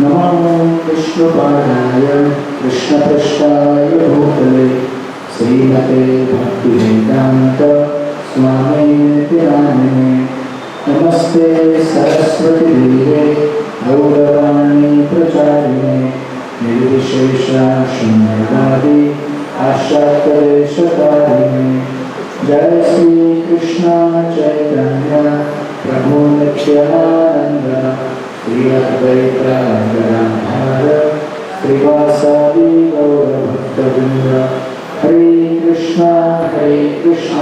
नमो विष्णुपादाय कृष्णपृष्ठाय भूतले श्रीमते भक्तिवेदांत स्वामिनिति नामिने। नमस्ते सरस्वती देवे गौरवाणी प्रचारिणे निर्विशेष शून्यवादी आशाकलेशकारिणे। जय श्री कृष्ण चैतन्य प्रभु नित्यानंद श्री अद्वैत गदाधर श्रीवासादि गौरभक्तवृंद। हरे कृष्ण कृष्ण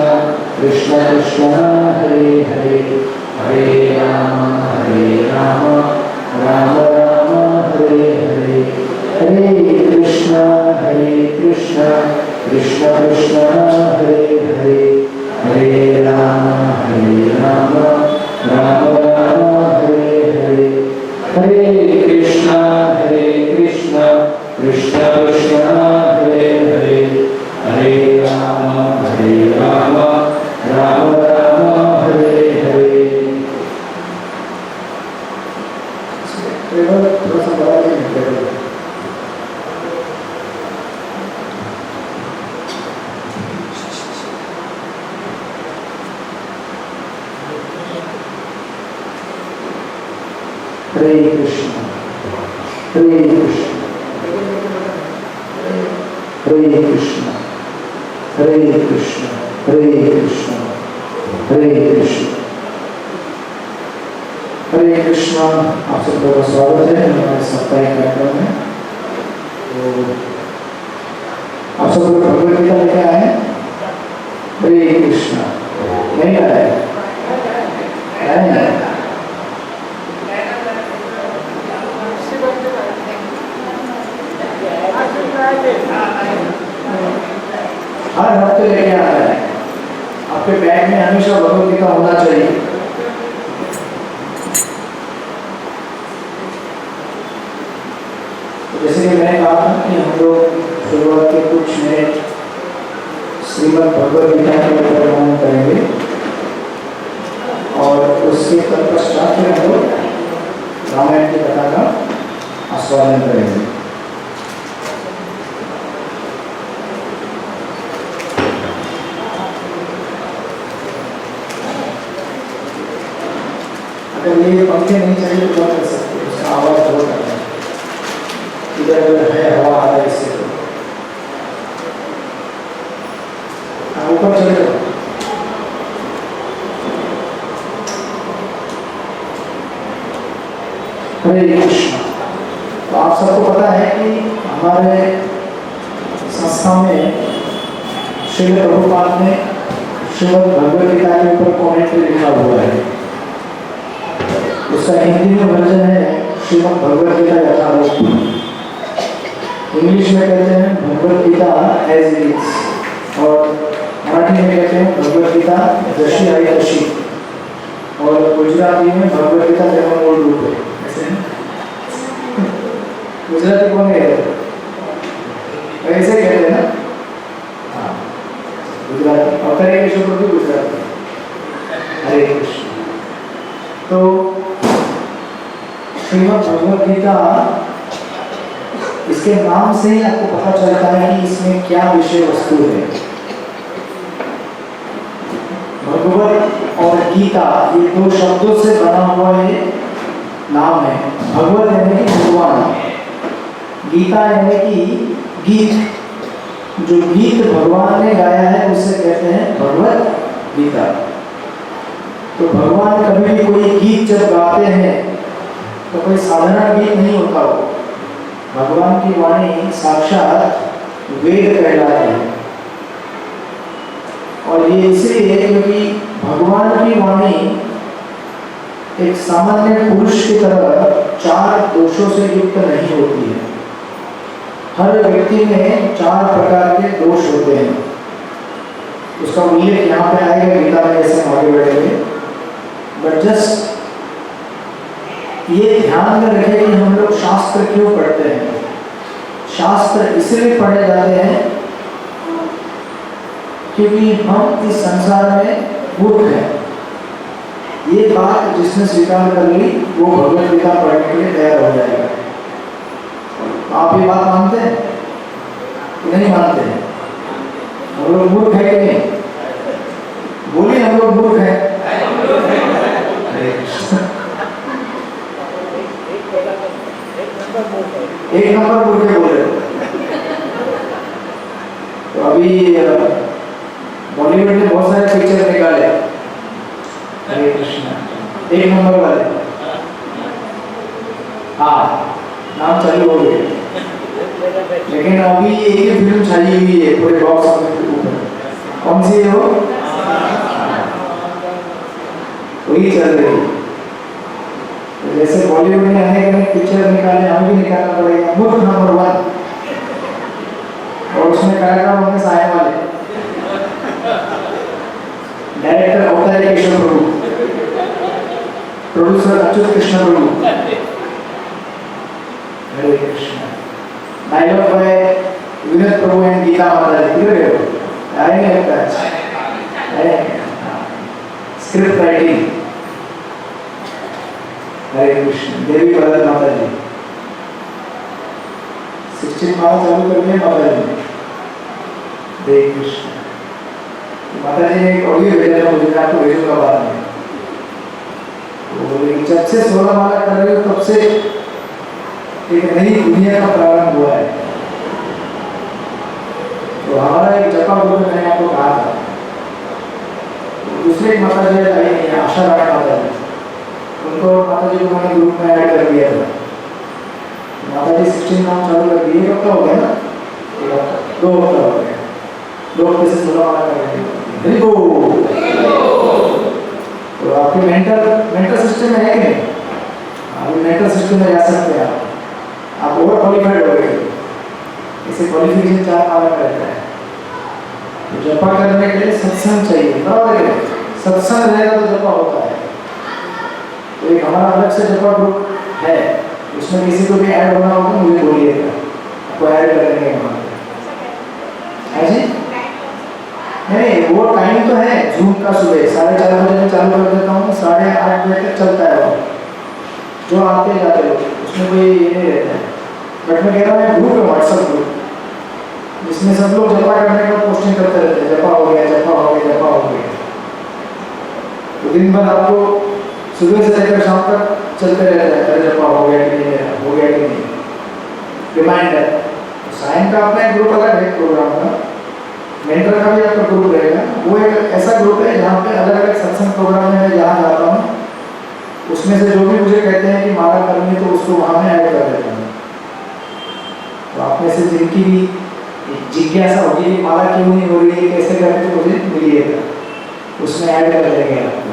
कृष्ण हरे हरे हरे राम राम राम हरे हरे। हरे कृष्ण कृष्ण कृष्ण हरे हरे हरे राम राम राम हरे हरे। हरे कृष्ण कृष्ण कृष्ण हरे हरे हरे राम राम राम हरे हरे। थोड़ा सा बड़ा हरे कृष्ण हरे कृष्ण हरे कृष्ण हरे कृष्ण हरे कृष्ण हरे कृष्ण हरे कृष्ण। आप सबका स्वागत है हमारे साप्ताहिक कार्यक्रम में। तो आप सब लोग भगवद गीता लेके आए? हरे कृष्ण नहीं आए? हर हफ्ते लेके आना है। आपके बैग में हमेशा भगवद गीता होना चाहिए। तो जैसे कि मैंने कहा था कि हम लोग शुरुआत के कुछ मिनट श्रीमद् भगवद गीता के ऊपर वर्णन करेंगे और उसके तत्पश्चात हम लोग रामायण की कथा का आस्वादन करेंगे। अगर ये पंखे नहीं चाहिए तो कर सकते, उसका आवाज बहुत आता है। इधर है हवा आ रहा है इससे। ऊपर चले जाओ। हरे कृष्ण। तो आप सबको पता है कि हमारे संस्था में श्रील प्रभुपाद ने श्रीमद् भगवद गीता के ऊपर कमेंट्री लिखा हुआ है। उसका हिंदी में वर्जन है श्रीमद् भगवद गीता यथारूप। इंग्लिश में कहते हैं Bhagavad Gita as it is और मराठी में कहते हैं भगवद गीता जशी आई तशी और गुजराती में भगवद गीता जैसा मूल रूप है। ऐसे गुजराती कौन है? ऐसे कहते हैं ना? हाँ गुजराती और करेंगे शुक्र भी गुजराती। हरे कृष्ण। तो श्रीमद् भगवद गीता इसके नाम से ही आपको पता चलता है कि इसमें क्या विषय वस्तु है। भगवद और गीता ये दो शब्दों से बना हुआ ये नाम है। भगवद यानी कि भगवान, गीता यानी कि गीत। जो गीत भगवान ने गाया है उसे कहते हैं भगवद गीता। तो भगवान कभी भी कोई गीत जब गाते हैं तो कोई साधारण गीत नहीं होता वो। भगवान की वाणी साक्षात वेद कहलाती है। और ये इसलिए क्योंकि भगवान की वाणी एक सामान्य पुरुष की तरह 4 दोषों से युक्त नहीं होती है। हर व्यक्ति में 4 प्रकार के दोष होते हैं। उसका उल्लेख यहाँ पे आएगा गीता में, ऐसे आगे बढ़ेंगे। बट जस्ट ये ध्यान में रखें कि हम लोग शास्त्र क्यों पढ़ते हैं। शास्त्र इसलिए पढ़े जाते हैं क्योंकि हम इस संसार में मूर्ख हैं। ये बात जिसने स्वीकार कर ली वो भगवत गीता पढ़ने के लिए तैयार हो जाएगा। आप ये बात मानते हैं कि नहीं मानते हैं? हम लोग मूर्ख है कि नहीं? बोलिए, हम लोग मूर्ख है। एक नंबर मूर्ख है बोले। तो अभी बॉलीवुड ने बहुत सारे पिक्चर निकाले, हरे कृष्णा, 1 नंबर वाले। हाँ, नाम चालू हो गए, लेकिन अभी एक ही फिल्म छाई हुई है पूरे बॉक्स ऑफिस के ऊपर। कौन सी है वो? वही चल रही है। तो जैसे बॉलीवुड ने अनेक पिक्चर निकाले, हमें भी निकालना पड़ेगा। मूर्ख नंबर 1, और उसमें कलाकार होंगे साय वाले। Director Avatari Keshav Prabhu, producer Achyut Krishna Prabhu. Hare Krishna. Dialogue by Vinod Prabhu and Geeta Mata ji. किधर गए हो? आए नहीं लगता है। Script writing Hare Krishna. देवी भरत माता जी 16 माला चालू कर दिया माता जी ने। हरे कृष्ण। माता जी ने एक ऑडियो भेजा था मुझे, आपको भेजूंगा बाद में। तो जब से 16 माला कर रही हो तब से एक नई दुनिया का प्रारंभ हुआ है। तो हमारा एक जपा ग्रुप मैंने आपको कहा था। तो दूसरे एक माता जी आई नहीं, आशा राय माता जी, उनको माता जी को मैंने ग्रुप में ऐड कर दिया था। माता जी 16 नाम चालू कर दिए। कब हो गया ना? 2 हफ्ता हो गया। 2 हफ्ते से 16 माला कर रही है। तो आपके मेंटल सिस्टम है कि नहीं? अभी मेंटल सिस्टम में जा सकते हैं आप ओवर क्वालिफाइड हो गए। इसे क्वालिफिकेशन 4 माला कहता है। तो जपा करने के लिए सत्संग चाहिए, बराबर है? सत्संग रहेगा तो जपा होता है। तो एक हमारा अलग से जपा ग्रुप है, उसमें किसी को भी ऐड होना होगा मुझे बोलिएगा, आपको ऐड कर देंगे हमारे। है जी? नहीं, वो टाइम तो है जूम का, सुबह 4:30 बजे में चालू कर देता हूँ, 8:30 बजे तक चलता है वो। जो आते जाते लोग, उसमें कोई ये नहीं रहता है। बट मैं कह रहा हूँ ग्रुप है, व्हाट्सएप ग्रुप, जिसमें सब लोग जपा करने का पोस्टिंग करते रहते हैं। जपा हो गया, जपा हो गया, जपा हो गया। तो दिन भर आपको सुबह से लेकर शाम तक चलते रहता है, अरे जपा हो गया कि नहीं, हो गया कि नहीं, रिमाइंडर। साइन का अपना एक ग्रुप अलग है प्रोग्राम का, मेंटर का भी आपका ग्रुप रहेगा। वो एक ऐसा ग्रुप है जहाँ पे अलग अलग सत्संग प्रोग्राम में मैं जहाँ जाता हूँ, उसमें से जो भी मुझे कहते हैं कि माला करनी है तो उसको वहाँ में ऐड कर देता हूँ। तो आप में से जिनकी भी जिज्ञासा होगी कि माला क्यों नहीं हो रही है, कैसे करके, तो मुझे मिलिएगा, उसमें ऐड कर देंगे आपको।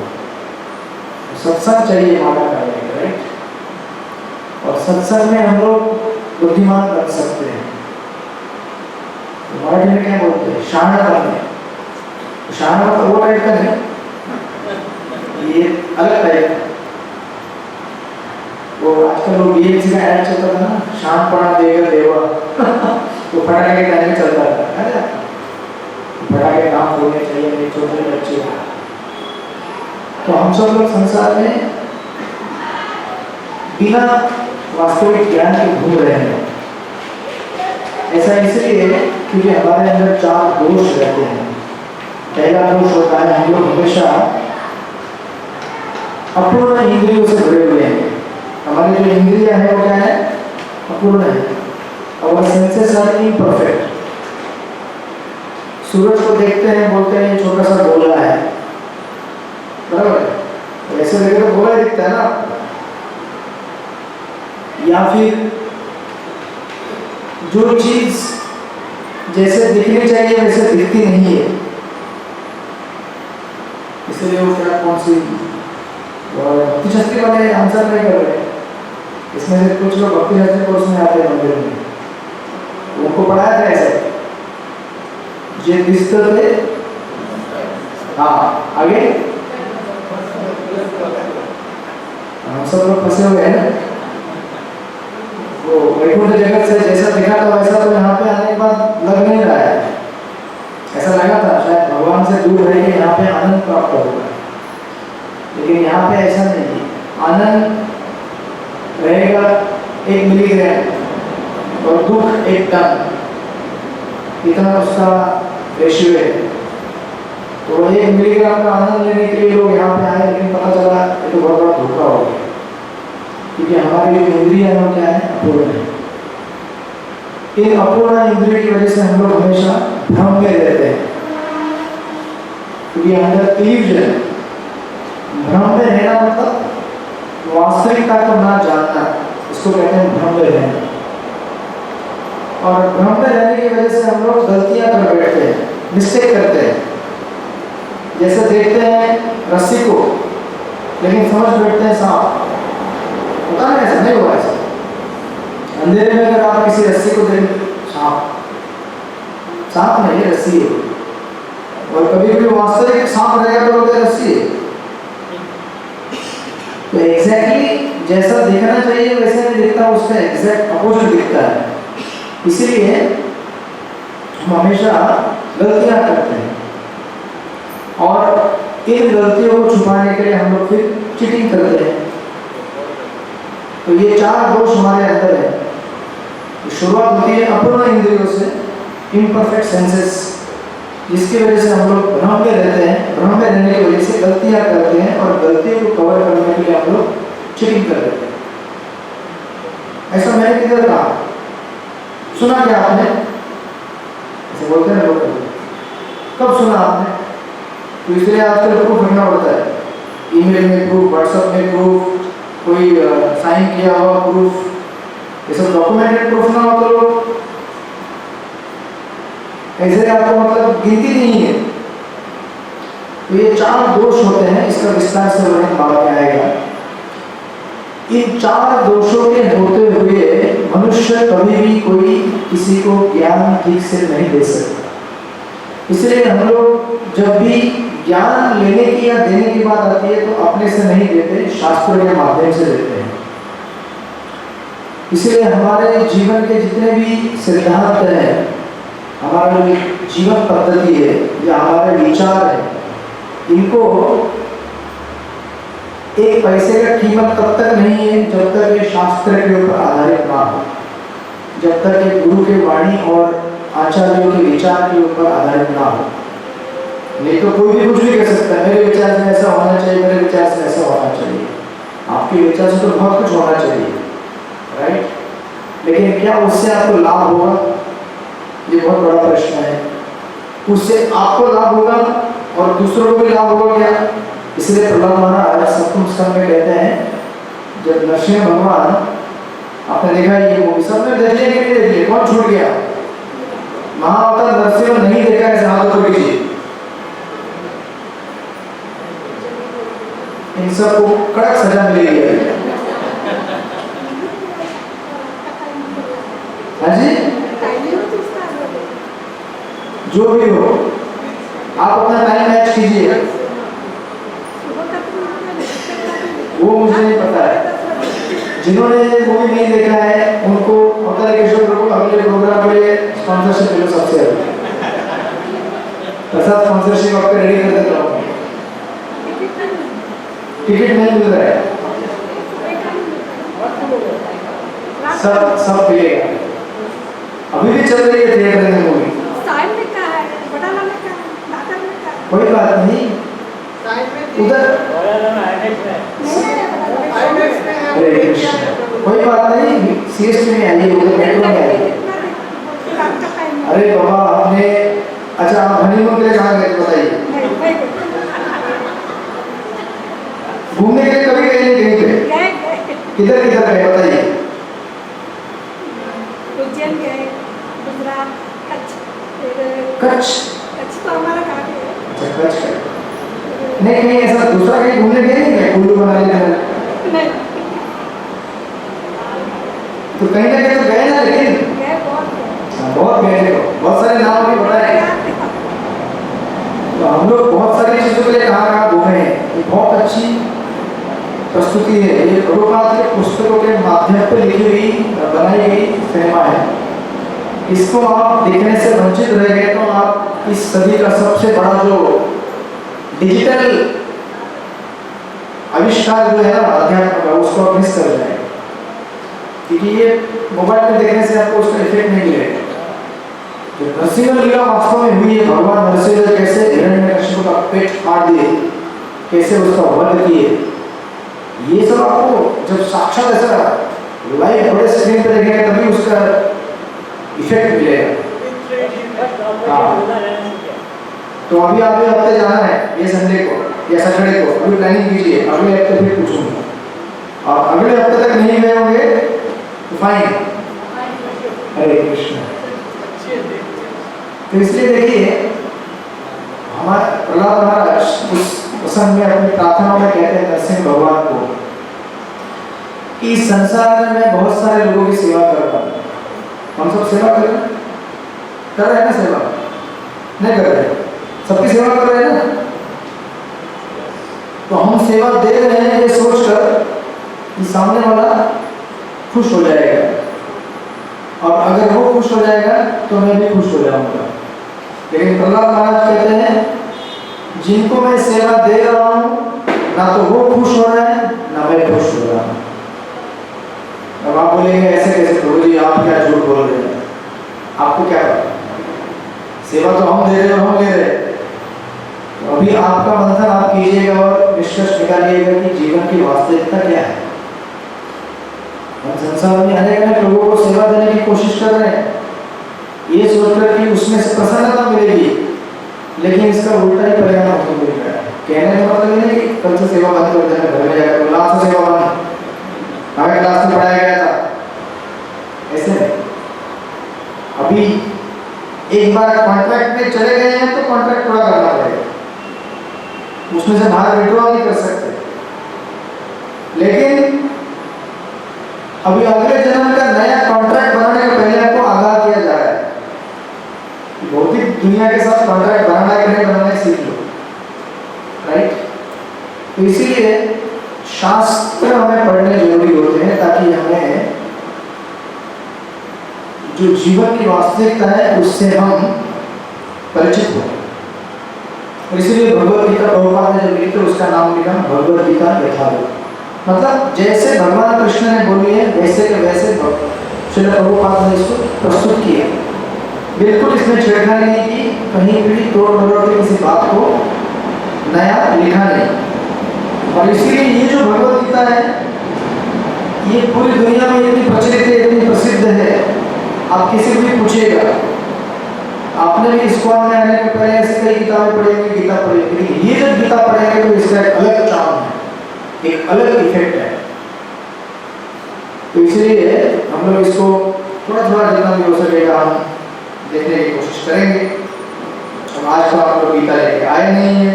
सत्संग चाहिए माला करने का, राइट? और सत्संग में हम लोग बुद्धिमान बन सकते हैं। मराठी में क्या बोलते हैं? शहाणा बनने। शहाणा तो वो टाइप का है, ये अलग टाइप है। वो आजकल वो BMC का ऐड चलता था ना, शान पड़ा देगा देवा। तो फटाके के टाइम में चलता था, है ना? फटाके काम होने चाहिए नहीं, छोटे बच्चे। तो हम सब लोग संसार में बिना वास्तविक ज्ञान के घूम रहे हैं। ऐसा इसलिए क्योंकि हमारे अंदर 4 दोष रहते हैं। पहला दोष होता है हम लोग हमेशा अपूर्ण इंद्रियों से भरे हुए हैं। हमारी जो इंद्रियां है वो क्या है? अपूर्ण है। और सेंसेस आर इम्परफेक्ट। सूरज को देखते हैं, बोलते हैं ये छोटा सा गोला है, बराबर है? ऐसे देखे तो गोला दिखता है ना, या फिर जो चीज जैसे दिखनी चाहिए वैसे दिखती नहीं है, इसलिए वो क्या कौन सी भक्ति शास्त्री वाले आंसर नहीं कर रहे। इसमें से कुछ लोग भक्ति शास्त्री कोर्स में आते हैं मंदिर में, उनको पढ़ाया था ऐसे जे दिसते थे। हाँ आगे हम सब लोग फंसे हुए हैं ना। वो वैकुंठ जगत से जैसा दिखा था वैसा तो यहाँ पे आने के बाद लग नहीं रहा है। ऐसा लगा था शायद भगवान से दूर रह के यहाँ पे आनंद प्राप्त होगा, लेकिन यहाँ पे ऐसा नहीं है। आनंद रहेगा 1 मिलीग्राम और दुख 1 टन, इतना उसका रेशियो है। तो 1 मिलीग्राम का आनंद लेने के लिए लोग यहाँ पे आए, लेकिन पता चला ये तो बहुत बड़ा धोखा हो गया, क्योंकि हमारी जो इंद्रिय है वो क्या है, अपूर्ण है। इन अपूर्ण इंद्रिय की वजह से हम लोग हमेशा भ्रम में रहते हैं, क्योंकि अंदर इल्यूजन। भ्रम में रहना मतलब वास्तविकता को ना जानना, इसको कहते हैं भ्रम में रहना। और भ्रम में रहने की वजह से हम लोग गलतियां कर बैठते हैं, मिस्टेक करते हैं। जैसे देखते हैं रस्सी को लेकिन समझ बैठते हैं सांप, होता है ऐसा? नहीं हुआ ऐसा? अंधेरे में अगर आप किसी रस्सी को देखें, सांप नहीं है, रस्सी है। और कभी कभी वास्तविक सांप रहेगा तो बोलते रस्सी है। तो एग्जैक्टली जैसा दिखना चाहिए वैसे नहीं दिखता, उसका एग्जैक्ट अपोजिट दिखता है। इसीलिए हम हमेशा गलतियां करते हैं, और इन गलतियों को छुपाने के लिए हम लोग फिर चीटिंग करते हैं। तो ये 4 दोष हमारे अंदर है। तो शुरुआत होती है अपूर्ण इंद्रियों से, इम्परफेक्ट सेंसेस, जिसकी वजह से हम लोग भ्रम में रहते हैं। भ्रम में रहने की वजह से गलतियां करते हैं, और गलतियों को कवर करने के लिए हम लोग चीटिंग कर देते हैं। ऐसा मैंने किधर कहा, सुना क्या आपने? ऐसे बोलते हैं लोग, कब सुना आपने? तो इसलिए आजकल प्रूफ रखना पड़ता है, ईमेल में प्रूफ, व्हाट्सएप में प्रूफ, कोई साइन किया हुआ प्रूफ, ये सब डॉक्यूमेंटेड प्रूफ ना हो तो लोग ऐसे आपको मतलब गिनती नहीं है। तो ये 4 दोष होते हैं, इसका विस्तार से वर्णन बाद में आएगा। इन 4 दोषों के होते हुए मनुष्य कभी भी कोई किसी को ज्ञान ठीक से नहीं दे सकता। इसलिए हम लोग जब भी ज्ञान लेने की या देने की बात आती है तो अपने से नहीं देते, शास्त्रों के माध्यम से देते हैं। इसलिए हमारे जीवन के जितने भी सिद्धांत हैं, हमारा जो जीवन पद्धति है या हमारे विचार है, इनको एक पैसे का कीमत तब तक नहीं है जब तक ये शास्त्र के ऊपर आधारित ना हो, जब तक ये गुरु के वाणी और आचार्यों के विचार के ऊपर आधारित ना हो। नहीं तो कोई भी कुछ भी कह सकता है, मेरे विचार से ऐसा होना चाहिए, मेरे विचार से ऐसा होना चाहिए। आपके विचार से तो बहुत कुछ होना चाहिए, राइट? लेकिन क्या उससे आपको लाभ होगा? ये बहुत बड़ा प्रश्न है। उससे आपको लाभ होगा और दूसरों को भी लाभ होगा क्या? इसलिए प्रहलाद महाराज सप्तम स्कंद में कहते हैं, जब नरसिंह भगवान, आपने देखा ये मूवी, सबने देख लिया कि नहीं देख लिया? कौन छूट गया? महाअवतार नरसिंह नहीं देखा है, हाथ ऊपर कीजिए। इन सबको कड़क सजा मिलेगी। हाँ जी, जो भी हो आप अपना टाइम मैच कीजिए। वो मुझे नहीं पता है, जिन्होंने मूवी नहीं देखा है उनको अवतार किशोर को अगले प्रोग्राम के लिए स्पॉन्सरशिप मिलो सबसे अधिक। प्रसाद स्पॉन्सरशिप आपको रेडी कर देता हूँ। टिकट नहीं मिल रहा है, सब मिलेगा। अभी भी चल रही है थिएटर में मूवी। कोई बात नहीं, उधर कोई बात नहीं, सीएसटी में आइए, उधर मेट्रो में आइए। अरे बाबा आपने, अच्छा आप हनीमून के लिए कहाँ गए बताइए? घूमने के लिए कभी गए नहीं कहीं पे? किधर किधर गए बताइए? उज्जैन गए, गुजरात, कच्छ, फिर कच्छ? कच्छ तो हमारा काफी है। अच्छा कच्छ का। नहीं कहीं ऐसा दूसरा कहीं घूमने गए नहीं क्या? कुल्लू मनाली का? नहीं तो कहीं ना कहीं तो गए ना, लेकिन गए, बहुत गए। बहुत गए तो बहुत सारे नाम भी बताए। तो हम लोग बहुत सारी चीजों के लिए कहाँ कहाँ घूमे हैं। ये बहुत अच्छी प्रस्तुति है। ये प्रभुपाद के पुस्तकों के माध्यम पर लिखी हुई बनाई गई सिनेमा है। इसको आप देखने से वंचित रह गए तो आप इस सदी का सबसे बड़ा जो डिजिटल आविष्कार जो है ना अध्यात्म का, उसको आप मिस कर जाएंगे, क्योंकि ये मोबाइल में देखने से आपको उसका इफेक्ट नहीं मिलेगा। जो नरसिंह लीला वास्तव में हुई है, भगवान नरसिंह कैसे हिरण्यकशिपु का पेट फाड़ दिए, कैसे उसका वध किए, ये सब आपको जब साक्षात ऐसा लाइव बड़े स्क्रीन पर देखेंगे तभी उसका इफेक्ट मिलेगा। हाँ। तो अभी अगले हफ्ते जाना है, ये संडे को या सैटरडे को, अभी प्लानिंग कीजिए, अगले हफ्ते फिर पूछूंगा। और अगले हफ्ते तक नहीं गए होंगे तो फाइन। हरे कृष्ण। तो इसलिए देखिए हमारे प्रहलाद महाराज उस प्रसंग में अपनी प्रार्थनाओं में कहते हैं नरसिंह भगवान को कि इस संसार में मैं बहुत सारे लोगों की सेवा कर रहा हूँ। हम सब सेवा कर रहे हैं ना? सेवा नहीं कर रहे? सबकी सेवा कर रहे हैं ना? तो हम सेवा दे रहे हैं ये सोचकर कि सामने वाला खुश हो जाएगा, और अगर वो खुश हो जाएगा तो मैं भी खुश हो जाऊंगा। लेकिन प्रहलाद महाराज कहते हैं जिनको मैं सेवा दे रहा हूँ ना तो वो खुश हो रहा है ना मैं खुश हो रहा हूँ। अब आप बोलेंगे ऐसे कैसे प्रभु जी, आप क्या झूठ बोल रहे हैं, आपको क्या पता? सेवा तो हम दे रहे हैं, हम ले रहे हैं। तो अभी आपका मंथन आप कीजिएगा और निष्कर्ष निकालिएगा कि जीवन की वास्तविकता क्या है। हम संसार में अनेक लोगों को सेवा देने की कोशिश कर रहे हैं, ये सोचकर कि उसमें से प्रसन्नता मिलेगी, लेकिन इसका उल्टा ही परिणाम हमको मिल रहा है। कहने का मतलब ये नहीं कि कल से सेवा बंद कर देना, घर में जाकर क्लास से सेवा बंद, हमें क्लास में पढ़ाया गया था, ऐसे नहीं। अभी एक बार कॉन्ट्रैक्ट में चले गए हैं तो कॉन्ट्रैक्ट पूरा करना पड़ेगा, उसमें से बाहर विड्रॉ नहीं कर सकते। लेकिन अभी अगले जन्म का नया कॉन्ट्रैक्ट बनाने का पहले आपको आगाह किया जा रहा है। भौतिक दुनिया के साथ कॉन्ट्रैक्ट बनाना है कि नहीं बनाना है सीख लो, राइट? तो इसीलिए शास्त्र हमें पढ़ने जरूरी होते हैं ताकि हमें जो जीवन की वास्तविकता है उससे हम परिचित हो। और इसीलिए भगवद गीता प्रभुपाद ने जो लिखी उसका नाम लिखा भगवद गीता यथारूप। मतलब जैसे भगवान कृष्ण ने बोली है वैसे के वैसे श्रील प्रभुपाद ने इसको प्रस्तुत किया। बिल्कुल इसमें छेड़खानी नहीं की, कहीं भी तोड़ मरोड़ के किसी बात को नया लिखा नहीं। और इसीलिए ये जो भगवद गीता है ये पूरी दुनिया में इतनी प्रचलित है, इतनी प्रसिद्ध है। आप किसी को भी पूछिएगा, आपने भी इस्कॉन में आने के पहले ऐसे कई किताबें पढ़ेंगे, गीता पढ़ेंगे, लेकिन ये जब गीता पढ़ेंगे तो इसका एक अलग चार्म है, एक अलग इफेक्ट है। तो इसलिए हम लोग इसको थोड़ा थोड़ा जितना भी हो सकेगा हम देखने की कोशिश करेंगे। अब आज तो आप लोग गीता लेके आए नहीं है,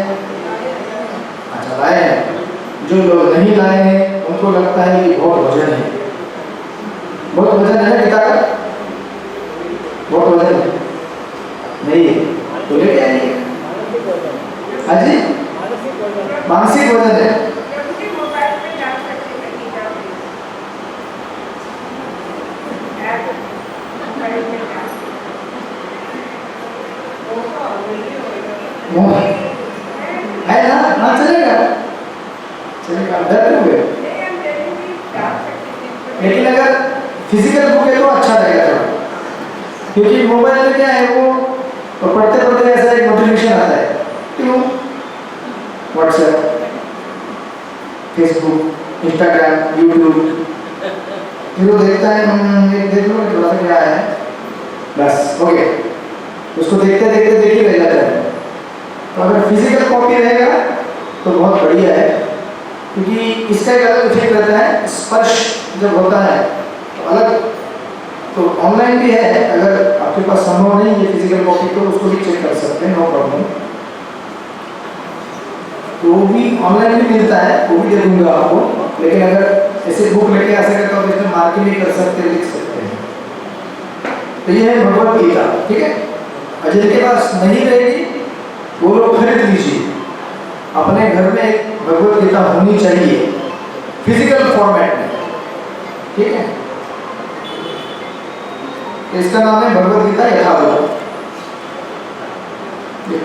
अच्छा लाए हैं। जो लोग नहीं लाए हैं उनको लगता है कि बहुत वजन है, बहुत वजन है गीता का, बहुत वजन है नहीं है तो लेके आइए। हाँ जी, मानसिक वजन है। है ना? हाँ चलेगा, चलेगा, डरते हुए। लेकिन अगर फिजिकल बुक है तो अच्छा रहेगा थोड़ा, क्योंकि मोबाइल में क्या है वो पढ़ते पढ़ते ऐसा एक नोटिफिकेशन आता है, क्यों? व्हाट्सएप, फेसबुक, इंस्टाग्राम, यूट्यूब, जो देखता है देख लो थोड़ा सा क्या है, बस ओके, उसको देखते देखते देखिए रह जाता है। तो अगर फिजिकल कॉपी रहेगा तो बहुत बढ़िया है, क्योंकि इसका एक अलग इफेक्ट रहता है। स्पर्श जब होता है तो अलग तो ऑनलाइन भी है, अगर आपके पास संभव नहीं है फिजिकल कॉपी तो उसको भी चेक कर सकते हैं, नो प्रॉब्लम। तो वो भी ऑनलाइन भी मिलता है, वो भी दे दूंगा आपको। लेकिन अगर ऐसे बुक लेके आ सके तो आप इसमें मार्किंग भी कर सकते हैं, लिख सकते हैं। तो ये है भगवत गीता, ठीक है। और जिनके पास नहीं रहेगी वो लोग खरीद लीजिए। अपने घर में एक भगवत गीता होनी चाहिए फिजिकल फॉर्मेट में, ठीक है। इसका नाम है भगवत गीता यथावत।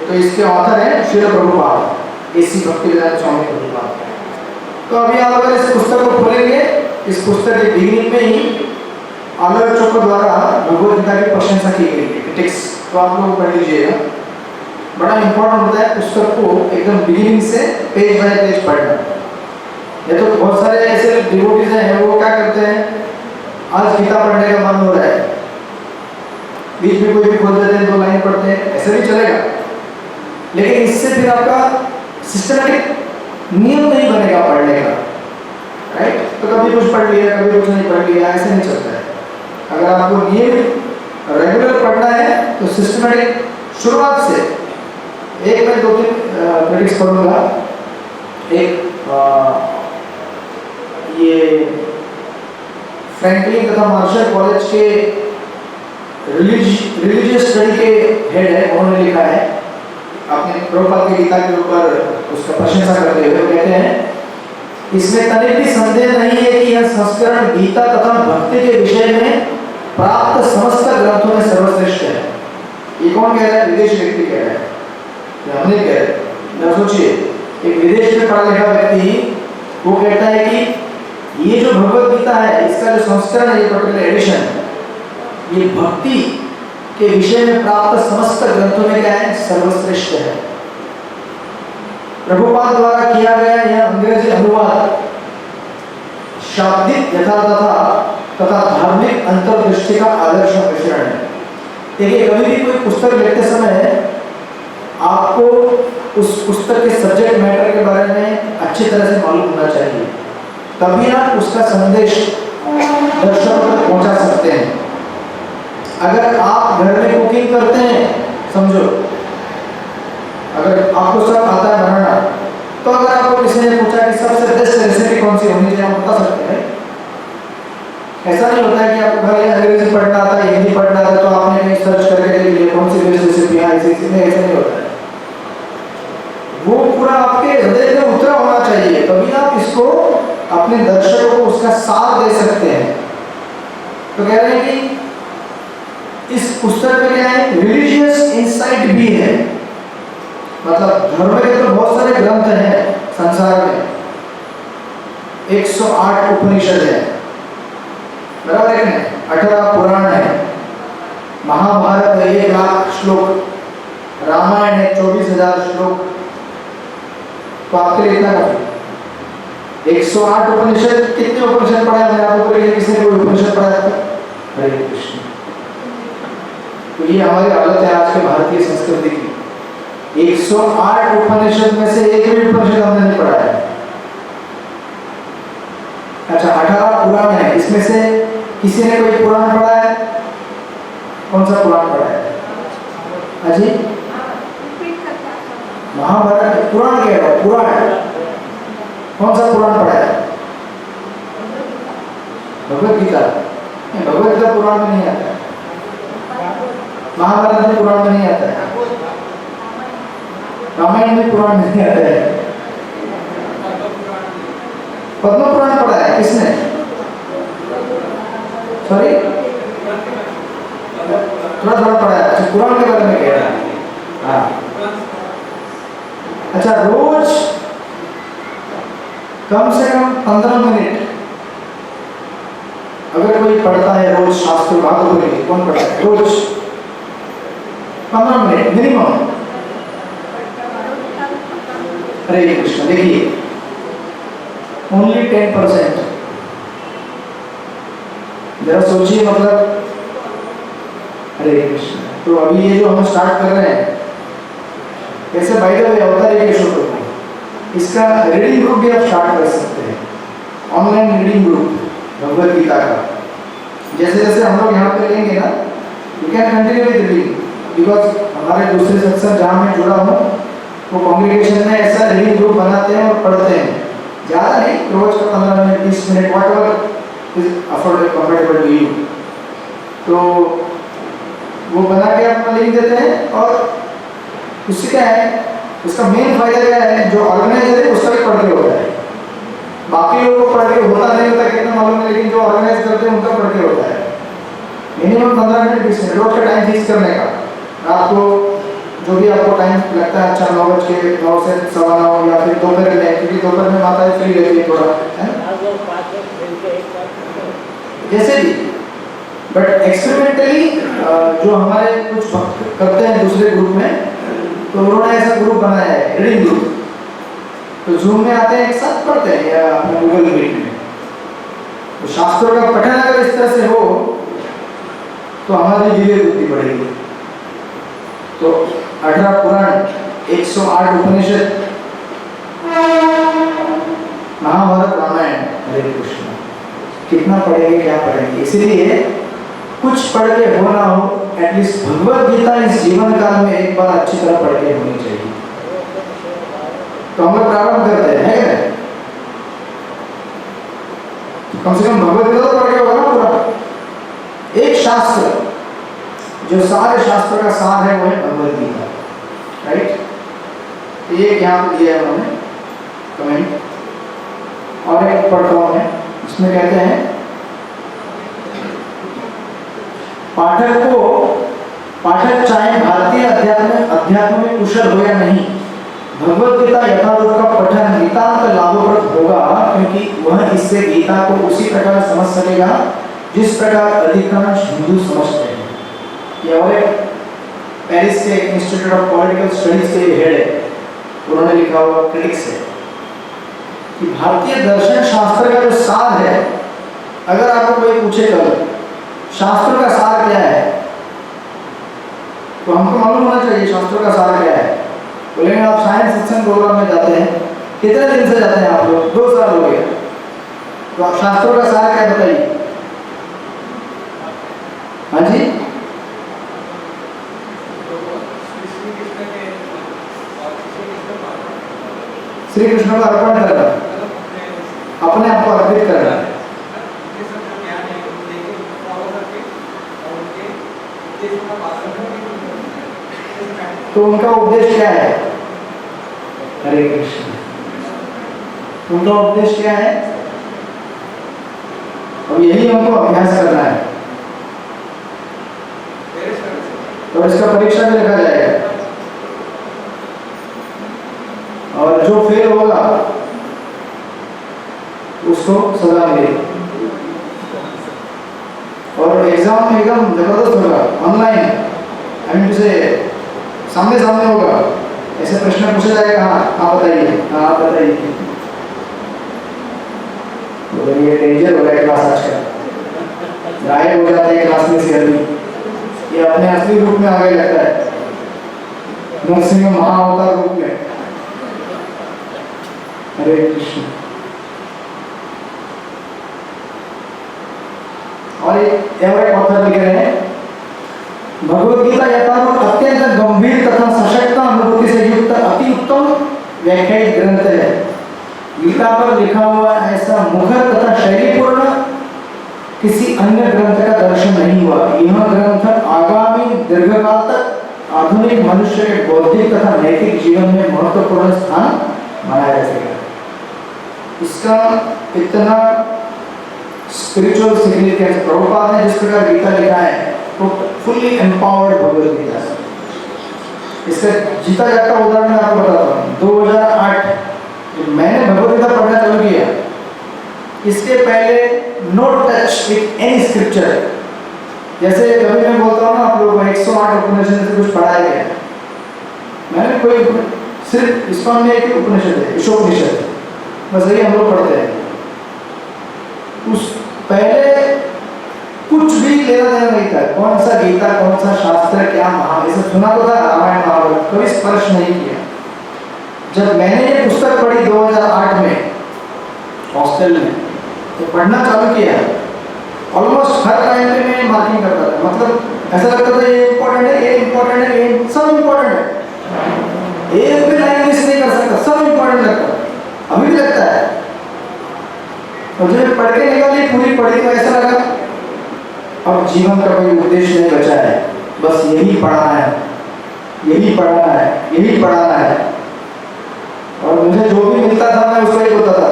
तो इसके ऑथर है श्रील प्रभुपाद, एसी भक्तिवेदांत स्वामी प्रभुपाद। तो अभी आप अगर इस पुस्तक को खोलेंगे, इस पुस्तक के बिगिनिंग में ही आलोचकों द्वारा भगवत गीता की प्रशंसा की गई है, टेक्स्ट। तो आप लोग पढ़ लीजिएगा, बड़ा इंपॉर्टेंट होता है पुस्तक को एकदम बिगिनिंग से पेज बाय पेज पढ़ना। ये तो बहुत सारे ऐसे डिवोटीज हैं, वो क्या करते हैं, आज गीता पढ़ने का मन हो रहा है, बीच में कोई भी खोल देते हैं, 2 लाइन पढ़ते हैं, ऐसे भी चलेगा। लेकिन इससे फिर आपका सिस्टमैटिक नियम नहीं बनेगा पढ़ने का, राइट। तो कभी कुछ पढ़ लिया, कभी कुछ नहीं पढ़ लिया, ऐसे नहीं चलता है। अगर आपको नियम रेगुलर पढ़ना है तो सिस्टमैटिक शुरुआत से एक मैं 2-3 क्रेडिट्स पढ़ूंगा। एक ये फ्रैंकलिन तथा मार्शल कॉलेज के रिलीजियस स्टडी के हेड है, उन्होंने लिखा है अपने प्रभुपाद की गीता के ऊपर उसका प्रशंसा करते हुए, कहते हैं इसमें तनिक भी संदेह नहीं है कि यह संस्करण गीता तथा भक्ति के विषय में प्राप्त समस्त ग्रंथों में सर्वश्रेष्ठ है। ये कौन कह रहा है? विदेशी व्यक्ति कह रहा है, हमने कह रहे। सोचिए, एक विदेश में पढ़ा लिखा व्यक्ति वो कहता है कि ये जो भगवत गीता है, इसका जो संस्करण है, ये पर्टिकुलर एडिशन, ये भक्ति के विषय में प्राप्त समस्त ग्रंथों में क्या है? सर्वश्रेष्ठ है। प्रभुपाद द्वारा किया गया यह अंग्रेजी अनुवाद शाब्दिक यथार्थ तथा धार्मिक अंतर्दृष्टि का आदर्श मिश्रण है। देखिए, कभी भी कोई पुस्तक लिखते समय आपको उस पुस्तक के सब्जेक्ट मैटर के बारे में अच्छी तरह से मालूम होना चाहिए, तभी आप उसका संदेश दर्शकों तक पहुंचा सकते हैं। अगर आप घर में कुकिंग करते हैं, समझो अगर आपको सब आता है बनाना, तो अगर आपको किसी ने पूछा कि सबसे बेस्ट रेसिपी कौन सी होनी चाहिए, आप बता सकते हैं। ऐसा नहीं होता है कि आपको घर अंग्रेजी पढ़ना आता है, हिंदी पढ़ना आता है, तो आपने कहीं सर्च करके देख लिया कौन सी बेस्ट रेसिपी है, ऐसे नहीं होता है। वो पूरा आपके हृदय में उतरा होना चाहिए, तभी आप इसको अपने दर्शकों को उसका सार दे सकते हैं। तो कह रहे हैं कि इस पुस्तक में क्या है? रिलीजियस इंसाइट भी है, मतलब धर्म के तो बहुत सारे ग्रंथ हैं संसार में, 108 उपनिषद है, बराबर है, 18 पुराण है, महाभारत है 1 लाख श्लोक, रामायण है 24,000 श्लोक। तो आपके लिए इतना काफी। 108 उपनिषद, कितने उपनिषद पढ़ा है मैंने आपको? किसने कोई उपनिषद पढ़ा है? हरे कृष्ण। तो ये हमारी हालत है आज के भारतीय संस्कृति की। 108 उपनिषद में से एक भी उपनिषद हमने नहीं पढ़ा है। अच्छा, 18 पुराण है, इसमें से किसी ने कोई पुराण पढ़ा है? कौन सा पुराण पढ़ा है? अजी, महाभारत पुराण कह रहा है, पुराण कौन सा पुराण पढ़ा है? भगवत गीता। भगवत गीता पुराण में नहीं आता है, महाभारत में पुराण में नहीं आता है, रामायण में पुराण में नहीं आता है। पद्म पुराण पढ़ा है किसने? सॉरी, थोड़ा थोड़ा पढ़ा है। अच्छा, पुराण के बारे में कह रहा है। हाँ, अच्छा, रोज कम से कम 15 मिनट अगर कोई पढ़ता है रोज शास्त्र, बात हो रही है, कौन पढ़ता है रोज 15 मिनट मिनिमम? हरे कृष्ण। देखिए, ओनली 10%। जरा सोचिए, मतलब हरे कृष्ण। तो अभी ये जो हम स्टार्ट कर रहे हैं, कैसे बाय द वे होता है ये शो, इसका रीडिंग ग्रुप भी आप स्टार्ट कर सकते हैं, online reading group Bhagavad Gita का। जैसे जैसे हम लोग यहाँ पे लेंगे ना, you can continue with reading, because हमारे दूसरे सत्संग जहाँ मैं जुड़ा हूँ वो कॉन्ग्रीगेशन में ऐसा रीडिंग ग्रुप बनाते हैं और पढ़ते हैं, ज़्यादा नहीं, रोज का 15 minute 20 minute whatever is affordable comfortable to you, तो वो बना के अपना लिख देते हैं। और उससे क्या है, उसका मेन फायदा क्या है, जो ऑर्गेनाइजर है उसका भी पढ़ के होता है, बाकी लोगों को पढ़ के होता नहीं होता कितना मालूम है, लेकिन जो ऑर्गेनाइज करते हैं उनका पढ़ के होता है। मिनिमम 15 मिनट 20 मिनट रोज का टाइम फिक्स करने का, रात को जो भी आपको टाइम लगता है, अच्छा 9 से 9:15 या फिर दोपहर में, क्योंकि दोपहर में माता फ्री रहती है थोड़ा, है जैसे भी, बट एक्सपेरिमेंटली जो हमारे कुछ भक्त करते हैं दूसरे ग्रुप में, तो उन्होंने ऐसा ग्रुप बनाया है रीडिंग ग्रुप, तो जूम में आते हैं एक साथ पढ़ते हैं या अपने गूगल मीट में, तो शास्त्रों का पठन अगर इस तरह से हो तो हमारी दिव्य बुद्धि बढ़ेगी। तो 18 पुराण, 108 उपनिषद, महाभारत, रामायण, हरे कृष्ण, कितना पढ़ेंगे क्या पढ़ेंगे, इसलिए कुछ पढ़ के हो ना हो, एटलीस्ट भगवत गीता इस जीवन काल में एक बार अच्छी तरह पढ़ के होनी चाहिए। तो हम लोग प्रारंभ करते हैं, है कम से कम भगवत गीता तो पढ़ के होगा ना पूरा। एक शास्त्र जो सारे शास्त्र का सार है वो है भगवत गीता, राइट। एक यहाँ पे दिया है उन्होंने कमेंट, और एक पढ़ता हूँ मैं, इसमें कहते हैं पाठक चाहे भारतीय अध्यात्म में कुशल हो या नहीं, भगवत गीता यथारूप का पठन नितांत लाभप्रद होगा, क्योंकि वह इससे गीता को उसी प्रकार समझ सकेगा जिस प्रकार अधिकांश हिंदू समझते हैं। ये और एक पेरिस के इंस्टीट्यूट ऑफ पॉलिटिकल स्टडीज के हेड है, उन्होंने लिखा हुआ क्रिटिक्स है कि भारतीय दर्शन शास्त्र का जो सार है, अगर आपको कोई पूछे कल शास्त्र का सार क्या है, तो हमको मालूम होना चाहिए शास्त्रों का सार क्या है। बोलेंगे आप साइंस सत्संग प्रोग्राम में जाते हैं, कितने दिन से जाते हैं आप लोग, 2 साल हो गए, तो आप शास्त्रों का सार क्या बताइए। हाँ जी, श्री कृष्ण को अर्पण करना, अपने आप को अर्पित करना, तो उनका उपदेश क्या है, हरे कृष्ण, उनका उपदेश क्या है, अब यही हमको अभ्यास करना है। तो इसका परीक्षा में लिखा जाएगा, और जो फेल होगा उसको सजा मिलेगी, और एग्जाम में एकदम जबरदस्त होगा, ऑनलाइन, आई मीन से सामने सामने होगा, ऐसे प्रश्न पूछा जाएगा, हाँ आप बताइए, हाँ आप बताइए, तो ये डेंजर हो गया क्लास आज का, गायब हो जाते हैं क्लास में से आदमी, ये अपने असली रूप में आगे लगता है, नरसिंह महाअवतार रूप में। हरे कृष्ण। और एक ऑथर लिख रहे हैं, भगवत गीता यथारूप अत्यंत गंभीर तथा सशक्त अनुभूति से युक्त अति उत्तम व्याख्यायित ग्रंथ है। गीता पर लिखा हुआ ऐसा मुखर तथा शैलीपूर्ण किसी अन्य ग्रंथ का दर्शन नहीं हुआ। यह ग्रंथ आगामी दीर्घकाल तक आधुनिक मनुष्य के बौद्धिक तथा नैतिक जीवन में महत्वपूर्ण स्थान बनाया जा सकेगा। इसका इतना स्पिरिचुअल सिग्निफिकेंस, प्रभुपाद ने जिस प्रकार गीता लिखा है तो फुल्ली एम्पावर्ड भगवत गीता। इसका जीता जागता उदाहरण मैं आपको बताता हूँ। 2008 मैंने भगवत गीता पढ़ना चालू किया, इसके पहले no touch with any scripture. जैसे कभी मैं बोलता हूँ ना आप लोगों को 108 उपनिषद से कुछ पढ़ाया गया, मैंने कोई सिर्फ इसका में एक उपनिषद है, ईशोपनिषद, बस यही हम लोग पढ़ते हैं। उस पहले कुछ भी लेना देना नहीं था, कौन सा गीता, कौन सा शास्त्र, क्या ऐसा सुना तो था, रामायण महाभारत, कभी स्पर्श नहीं किया। जब मैंने ये पुस्तक पढ़ी 2008 में हॉस्टल में, तो पढ़ना चालू किया ऑलमोस्ट हर टाइम पे मैं मार्किंग करता था, मतलब ऐसा लगता था ये इम्पोर्टेंट है, ये इम्पोर्टेंट है, ये सब इम्पोर्टेंट है, एक भी लाइन मिस नहीं कर सकता, सब इम्पोर्टेंट लगता है, अभी भी लगता है। और जब पढ़ के निकाली पूरी पढ़ी तो ऐसा लगा अब जीवन का कोई उद्देश्य नहीं बचा है, बस यही पढ़ाना है, यही पढ़ाना है, यही पढ़ाना है। और मुझे जो भी मिलता था मैं उसको ही बोलता था,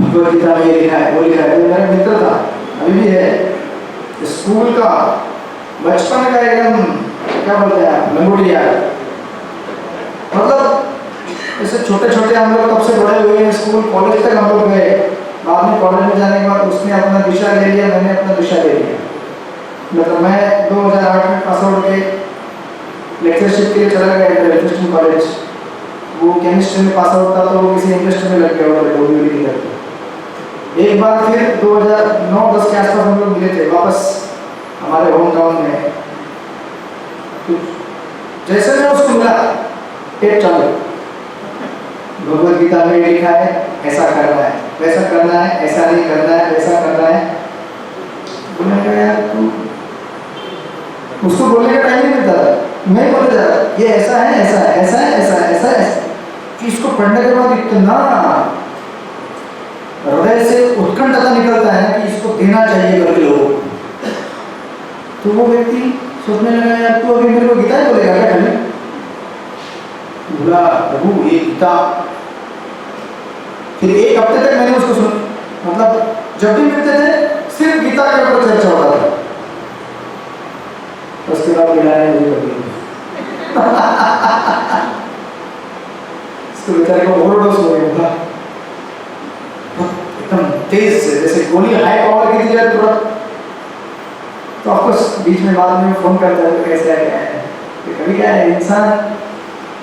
भगवद गीता में ये लिखा है, वो लिखा है। जो मेरा मित्र था, अभी भी है, स्कूल का बचपन का एकदम क्या बोलते हैं लंगोटिया, मतलब ऐसे छोटे छोटे हम लोग तब से बड़े हुए हैं, स्कूल कॉलेज तक हम लोग गए, बाद में कॉलेज में जाने के बाद उसने अपना दिशा ले लिया, मैंने अपना दिशा ले लिया। मतलब मैं 2008 में पास आउट के लेक्चरशिप के लिए चला गया इंटरनेशनल कॉलेज, वो केमिस्ट्री में पास आउट था तो वो किसी इंडस्ट्री में लग गया और डोबी करके। एक बार फिर 2009-10 के आसपास हम लोग मिले थे वापस हमारे होम टाउन में, तो जैसे मैं उसको मिला टेप चालू, भगवद गीता में लिखा है ऐसा करना है, वैसा करना है, ऐसा नहीं करना है, वैसा करना है। बोलने का यार तू, उसको बोलने का टाइम नहीं मिलता था, मैं बोले जा रहा ये ऐसा है, ऐसा है, ऐसा है, ऐसा है, ऐसा है, कि इसको पढ़ने के बाद इतना हृदय से उत्कंठता निकलता है कि इसको देना चाहिए करके लोगों। तो वो व्यक्ति सोचने लगा यार तू अभी मेरे को गीता ही बोलेगा क्या खाली? बोला प्रभु ये गीता। फिर एक हफ्ते तक मैंने उसको सुन, मतलब जब भी मिलते थे सिर्फ गीता के ऊपर चर्चा होता था। उसके बाद मिलाने मुझे कभी इसको बेचारे को ओवरडोज हो गया, एकदम तेज से जैसे गोली हाई पावर की दी जाए तुरंत। तो ऑफकोर्स बीच में बाद में फोन करता है कैसे है क्या है, कभी क्या है इंसान,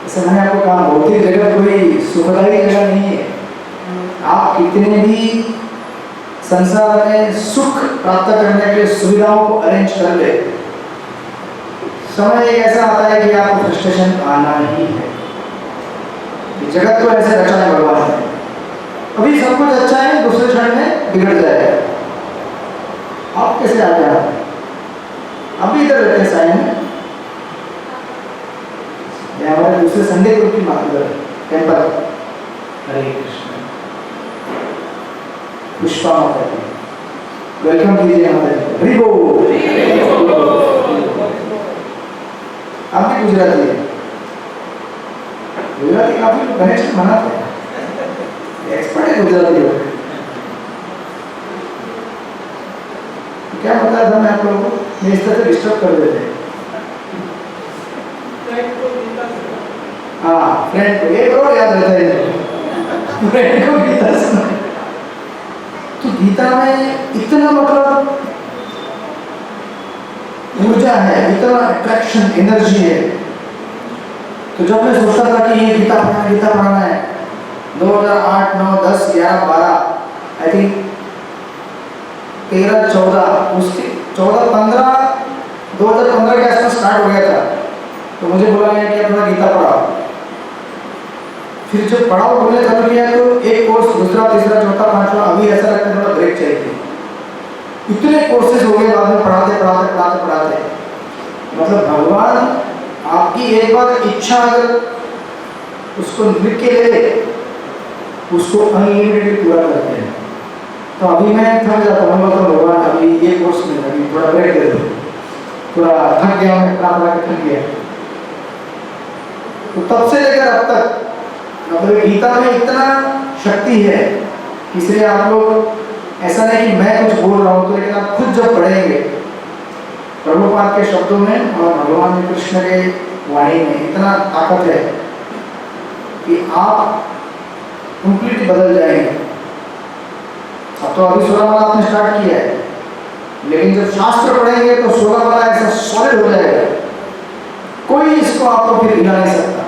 जैसे मैंने आपको कहा भौतिक जगत कोई सुखदायी जगह नहीं है। आप कितने भी संसार में सुख प्राप्त करने के लिए सुविधाओं को अरेंज कर ले, समय एक ऐसा आता है कि आपको फ्रस्ट्रेशन आना ही है। जगत को ऐसे रचा है भगवान ने, अभी सब कुछ अच्छा है, दूसरे क्षण में बिगड़ जाएगा। आप कैसे आ जाए? अभी इधर रहते साइन में, हमारे दूसरे संडे ग्रुप की माता टेम्पल। हरे कृष्ण, पुष्पा माता जी, वेलकम कीजिए माता जी। हरि बोल। आप भी गुजराती है, गुजराती काफी लोग गणेश मनाते हैं, एक्सपर्ट है गुजराती लोग। क्या बताया था मैं आप लोगों को, मैं इस तरह से डिस्टर्ब कर देते हैं। हाँ फ्रेंड को एक और याद रहता है, फ्रेंड को गीता सुना। तो गीता में इतना मतलब ऊर्जा है, इतना अट्रैक्शन एनर्जी है। तो जब मैं सोचता था कि ये गीता पढ़ना है 2008, 9, 10, 11, 12 आई थिंक 13, 14, उसके 14, 15 2015 के आसपास स्टार्ट हो गया था। तो मुझे बोला गया कि अपना गीता पढ़ाओ। फिर जब पढ़ाओ बोलने चालू किया तो एक कोर्स, दूसरा, तीसरा, चौथा, पांचवा, अभी ऐसा लगता है थोड़ा ब्रेक चाहिए। इतने कोर्सेज हो गए बाद में पढ़ाते। मतलब भगवान आपकी एक बार इच्छा अगर उसको लिख के ले, उसको अनलिमिटेड पूरा करते हैं। तो अभी मैं थक जाता हूँ, मतलब भगवान अभी ये कोर्स में अभी थोड़ा ब्रेक दे दो, थोड़ा थक गया मैं, पढ़ा के थक गया। तो तब से लेकर अब तक मतलब गीता में इतना शक्ति है, इसलिए आप लोग ऐसा नहीं कि मैं कुछ बोल रहा हूँ तो, लेकिन आप खुद जब पढ़ेंगे प्रभुपाद के शब्दों में और भगवान कृष्ण के वाणी में इतना ताकत है कि आप कंप्लीटली बदल जाएंगे। अब तो अभी 16 वाला आपने स्टार्ट किया है, लेकिन जब शास्त्र पढ़ेंगे तो 16 वाला ऐसा सॉलिड हो जाएगा, कोई इसको आपको फिर हिला नहीं सकता।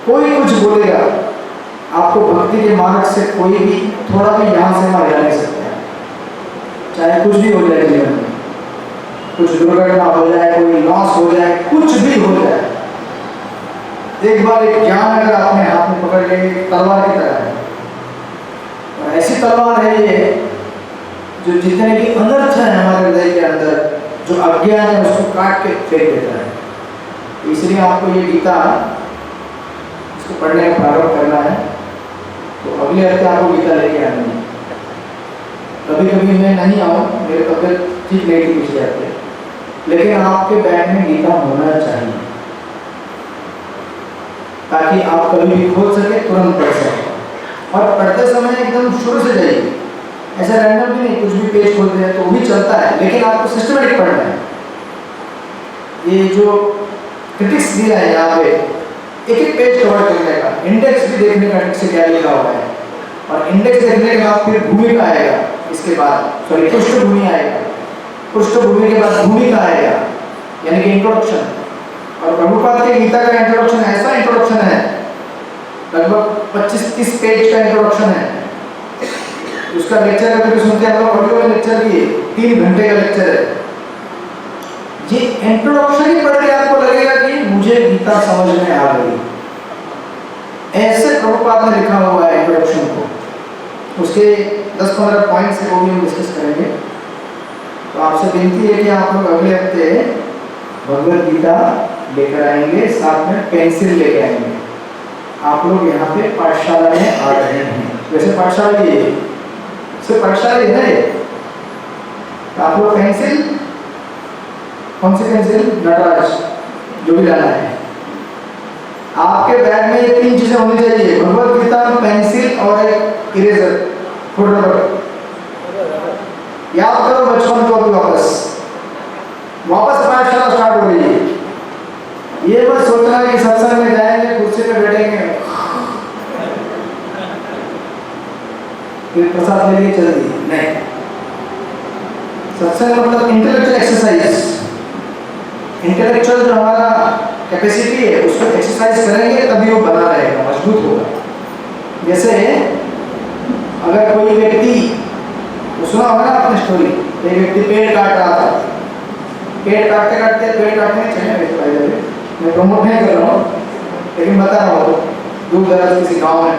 कोई कुछ बोलेगा आपको भक्ति के मार्ग से कोई भी थोड़ा भी यहाँ से वहाँ हिला नहीं सकता, चाहे कुछ भी हो जाए जीवन में, कुछ दुर्घटना हो जाए, कोई लॉस हो जाए, कुछ भी हो जाए। एक बार एक ज्ञान अगर आपने हाथ में पकड़ ले, तलवार की तरह है, और ऐसी तलवार है ये जो जितने भी अनर्थ है हमारे हृदय के अंदर, जो अज्ञान है, उसको काट के फेंक देता है। इसलिए आपको ये गीता इसको पढ़ने का प्रारंभ करना है। तो अगले हफ्ते आपको गीता लेके आनी है। कभी कभी मैं नहीं आऊँ, मेरी तबियत ठीक नहीं थी पिछले हफ्ते, लेकिन आपके बैग में गीता होना चाहिए ताकि आप कभी भी खोल सके, तुरंत पढ़ सके। और पढ़ते समय एकदम शुरू से जाइए, ऐसा रैंडम भी नहीं कुछ भी पेज खोलते हैं तो वो भी चलता है, लेकिन आपको सिस्टमेटिक पढ़ना है। ये जो क्रिटिक्स दिया है यहाँ पे, एक एक पेज कवर करने का, इंडेक्स भी देखने का ठीक से क्या लिखा हुआ है, और इंडेक्स देखने के बाद फिर भूमिका आएगा, इसके बाद सॉरी पृष्ठभूमि आएगा, पृष्ठभूमि के बाद भूमिका आएगा, यानी कि इंट्रोडक्शन। और प्रभुपाद के गीता का इंट्रोडक्शन ऐसा इंट्रोडक्शन है, लगभग 25-30 पेज का इंट्रोडक्शन है। उसका लेक्चर कभी सुनते हैं, हम लोग ऑडियो में लेक्चर किए, 3 घंटे का लेक्चर है। ये इंट्रोडक्शन ही पढ़ के आपको लगेगा कि मुझे गीता समझ में आ गई। ऐसे प्रभुपाद ने लिखा हुआ है इंट्रोडक्शन को। उसके 10-15 पॉइंट्स है, वो भी हम डिस्कस करेंगे। तो आपसे विनती है कि आप लोग अगले हफ्ते भगवद गीता लेकर आएंगे, साथ में पेंसिल लेके आएंगे। आप लोग यहाँ पे पाठशाला में आ रहे हैं, वैसे पाठशाला ये सिर्फ पाठशाला है। तो आप लोग पेंसिल, कौन सी पेंसिल, नटराज, जो भी लाना है। आपके बैग में ये 3 चीजें होनी चाहिए, भगवद गीता, पेंसिल और एक इरेजर, फुट रबर। याद करो बचपन को, अभी वापस पाठशाला स्टार्ट हो रही है। ये बस सोचना है कि सत्संग में जाएंगे, कुर्सी पे बैठेंगे, फिर प्रसाद लेके चल दिए, नहीं। सत्संग मतलब इंटेलेक्चुअल एक्सरसाइज। इंटेलेक्चुअल जो हमारा कैपेसिटी है उसको एक्सरसाइज करेंगे तभी वो बना रहेगा, मजबूत होगा। जैसे अगर कोई व्यक्ति, सुना होगा ना आपने स्टोरी, एक व्यक्ति पेड़ काट रहा था, पेड़ काटते काटते, पेड़ काटने चाहिए, मैं प्रमोट नहीं कर रहा हूँ लेकिन बता रहा हूँ, दूर दराज किसी गाँव में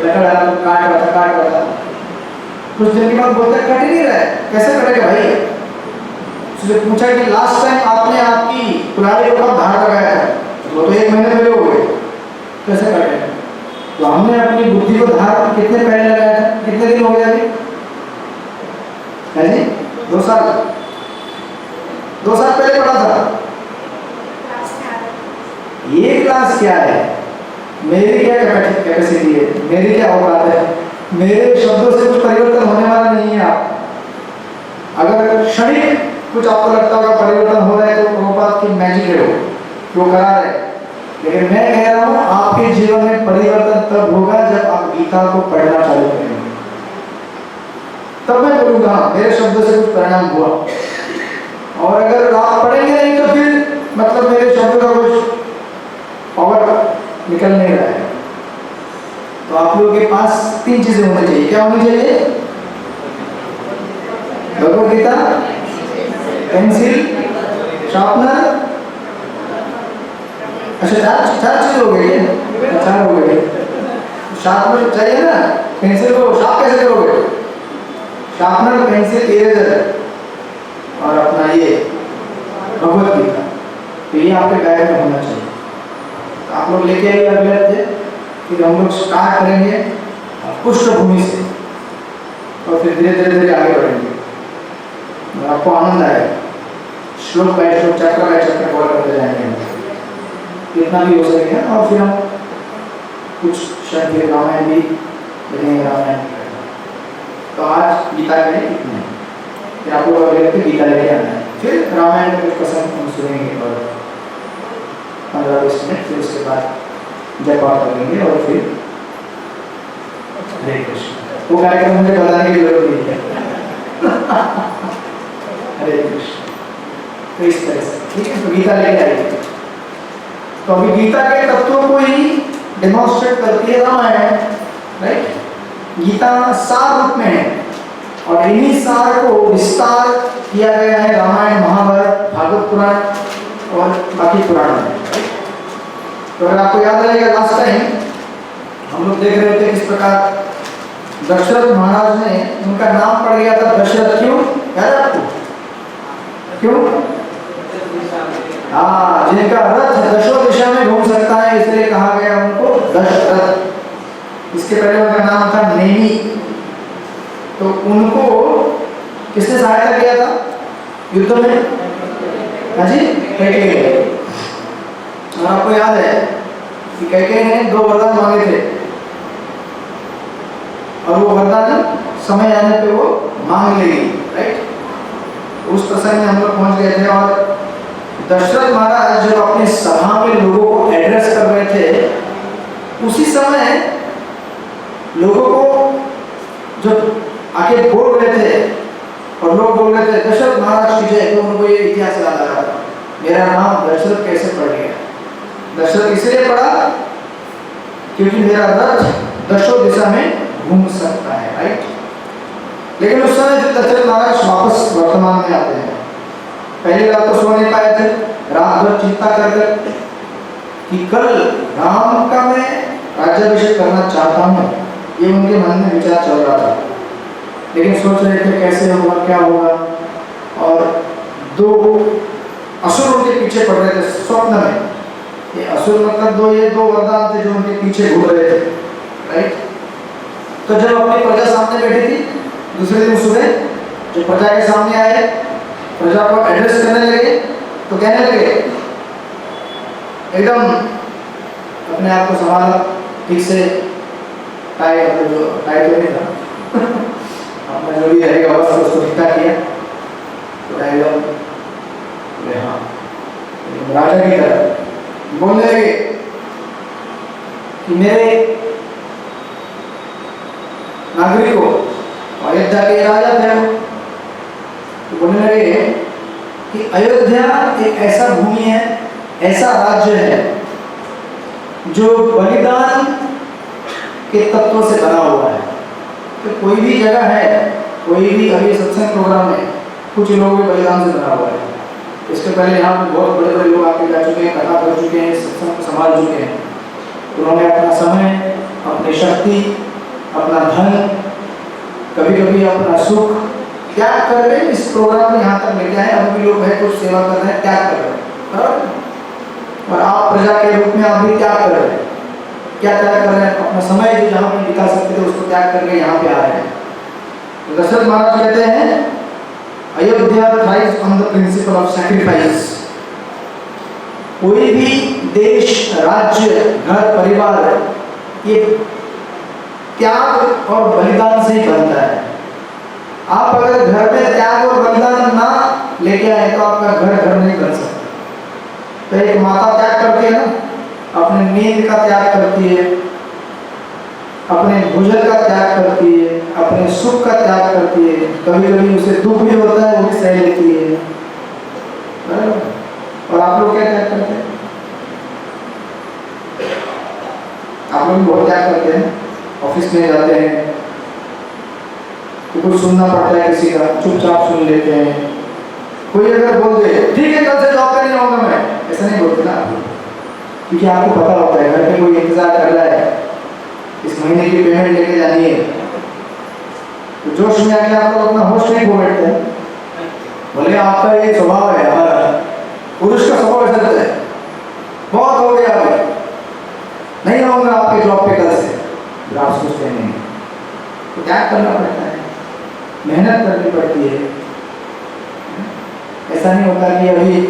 लकड़ काट रहा था। कुछ दिन के बाद बोलता कट ही नहीं रहा है, कैसे कटेगा भाई? उसने पूछा कि लास्ट टाइम आपने आपकी कुल्हाड़ी को कब धार लगाया था? वो तो 1 महीने पहले हो गए, कैसे कटेगा? तो हमने अपनी बुद्धि को धार कितने पहले लगाया था, कितने दिन हो गए अभी? है जी 2 साल, 2 साल पहले पढ़ा था। ये क्लास क्या है? मेरी क्या कैपेसिटी है, मेरी क्या औकात है? मेरे शब्दों से कुछ परिवर्तन होने वाला नहीं है। आप अगर क्षणिक कुछ आपको लगता होगा परिवर्तन हो रहा है तो प्रभुपाद की मैजिक है, वो करा रहे। लेकिन मैं कह रहा हूँ आपके जीवन में परिवर्तन तब होगा जब आप गीता को पढ़ना चालू करेंगे, तब मैं बोलूँगा मेरे शब्दों से कुछ परिणाम हुआ। और अगर आप पढ़ेंगे नहीं तो फिर मतलब मेरे शब्दों का कुछ पावर निकल नहीं रहा है। तो आप लोगों के पास 3 चीजें होनी चाहिए। क्या होनी चाहिए? Bhagavad Gita, pencil, sharpener. अच्छा 4 चीज हो गई है, 4 हो गए। शार्पनर चाहिए ना, पेंसिल को शार्प कैसे करोगे? शार्पनर, पेंसिल, इरेजर और अपना ये भगवद गीता। तो ये आपके बैग में होना चाहिए। तो आप लोग लेके आइए अगले हफ्ते, फिर हम लोग स्टार्ट करेंगे पृष्ठभूमि से और फिर धीरे धीरे आगे बढ़ेंगे। आपको आनंद आएगा, श्लोक बाय श्लोक, चैप्टर बाय चैप्टर कवर करते जाएंगे जितना भी हो सकेगा। और फिर हम कुछ शायद फिर रामायण भी देखेंगे, रामायण। तो आज गीता के लिए इतना है, फिर आप लोग अगले हफ्ते गीता लेके आना है, फिर रामायण में कुछ पसंद हम सुनेंगे और 15-20 मिनट, फिर उसके बाद जय पाठ करेंगे और फिर हरे कृष्ण। वो कार्यक्रम मुझे बताने की जरूरत नहीं है। हरे कृष्ण। तो इस तरह से ठीक है, तो गीता लेके आइए। तो अभी गीता के तत्वों को ही डेमोन्स्ट्रेट करती है रामायण, राइट? गीता सार रूप में है और इन्हीं सार को विस्तार किया गया है रामायण, महाभारत, भागवत पुराण और बाकी पुराण में। तो अगर आपको याद रहेगा लास्ट टाइम हम लोग देख रहे थे किस प्रकार दशरथ महाराज ने उनका नाम पड़ गया था दशरथ, क्यों याद है आपको? क्यों? हाँ, जिनका रथ दशों दिशा में घूम सकता है इसलिए कहा गया उनको दशरथ। इसके पहले उनका नाम था नेमी। तो उनको किसने सहायता किया था युद्ध में? हाँ जी, कैकेयी। और आपको याद है कि कैकेयी ने 2 वरदान मांगे थे और वो वरदान समय आने पे वो मांग लेगी, राइट? उस प्रसंग में हम लोग पहुंच गए थे। और दशरथ महाराज जब अपने सभा में लोगों को एड्रेस कर रहे थे, उसी समय लोगों को जब आके बोल रहे थे और लोग बोल रहे थे दशरथ महाराज की जय, तो उनको ये इतिहास याद आ रहा था, मेरा नाम दशरथ कैसे पड़ गया? दशरथ इसलिए पड़ा क्योंकि मेरा रथ दशों दिशा में घूम सकता है, राइट? लेकिन उस समय जब दशरथ महाराज वापस वर्तमान में आते हैं, पहली रात तो सो नहीं पाए थे, रात भर चिंता कर कि कल राम का मैं राज्याभिषेक करना चाहता हूँ, ये उनके मन में विचार चल रहा था। लेकिन सोच रहे थे कैसे होगा, क्या होगा। और 2 असुर उनके पीछे पड़ रहे थे स्वप्न में। ये असुर मतलब ये 2 वरदान थे जो उनके पीछे घूम रहे थे, राइट? तो जब अपनी प्रजा सामने बैठी थी, दूसरे दिन सुबह जो प्रजा के सामने आए, प्रजा को एड्रेस करने लगे, तो कहने लगे एकदम अपने आप को संभाला, ठीक से टाई, मतलब जो टाई तो नहीं था अपना जो भी रहेगा बस उसको ठीक किया, तो एकदम हाँ राजा की तरह बोलने लगे कि मेरे नागरिकों, अयोध्या के राजा थे, तो बोलने लगे कि अयोध्या एक ऐसा भूमि है, ऐसा राज्य है जो बलिदान के तत्वों से बना हुआ है। तो कोई भी जगह है, कोई भी अभी सत्संग प्रोग्राम में कुछ लोगों के बलिदान से बना हुआ है। इसके पहले यहाँ पे बहुत बड़े बड़े लोग आके जा चुके हैं, कथा कर चुके हैं, सत्संग को संभाल चुके हैं। उन्होंने अपना समय, अपनी शक्ति, अपना धन, कभी कभी अपना सुख त्याग कर रहे इस प्रोग्राम में यहाँ तक लेके आए। अभी भी लोग है कुछ सेवा कर रहे हैं, त्याग कर रहे हैं, और आप प्रजा के रूप में आप भी त्याग कर रहे हैं। क्या त्याग कर रहे हैं? अपना समय जो जहाँ पे बिता सकते थे उसको त्याग करके यहाँ पे आ रहे हैं। तो दशरथ महाराज कहते हैं Ayodhya thrives on the principle of sacrifice. कोई भी देश, राज्य, घर, परिवार ये त्याग और बलिदान से ही बनता है। आप अगर घर में त्याग और बलिदान ना लेके आए तो आपका घर नहीं बन सकता। तो एक माता त्याग करती है ना, अपने नींद का त्याग करती है, अपने भोजन का त्याग करती है, अपने सुख का त्याग करती है, कभी कभी उसे दुख भी होता है वो भी सह लेती है। और आप लोग क्या त्याग करते हैं? आप लोग बहुत त्याग करते हैं। ऑफिस में जाते हैं तो कुछ सुनना पड़ता है किसी का, चुपचाप सुन लेते हैं। कोई अगर बोल दे ठीक है कल से जॉब पे नहीं आऊंगा मैं, ऐसा नहीं बोलते ना, क्योंकि आपको पता होता है घर पे कोई इंतजार कर रहा है, इस महीने की पेमेंट लेके जानी है। तो जोश में आके आप लोग अपना होश नहीं खो बैठते हैं। बोले आपका ये स्वभाव है, हमारा पुरुष का स्वभाव ऐसा रहता है, बहुत हो गया अभी नहीं आऊंगा आपके जॉब पे कल से। आप सोचते नहीं, तो क्या करना पड़ता है, मेहनत करनी पड़ती है। ऐसा नहीं होता कि अभी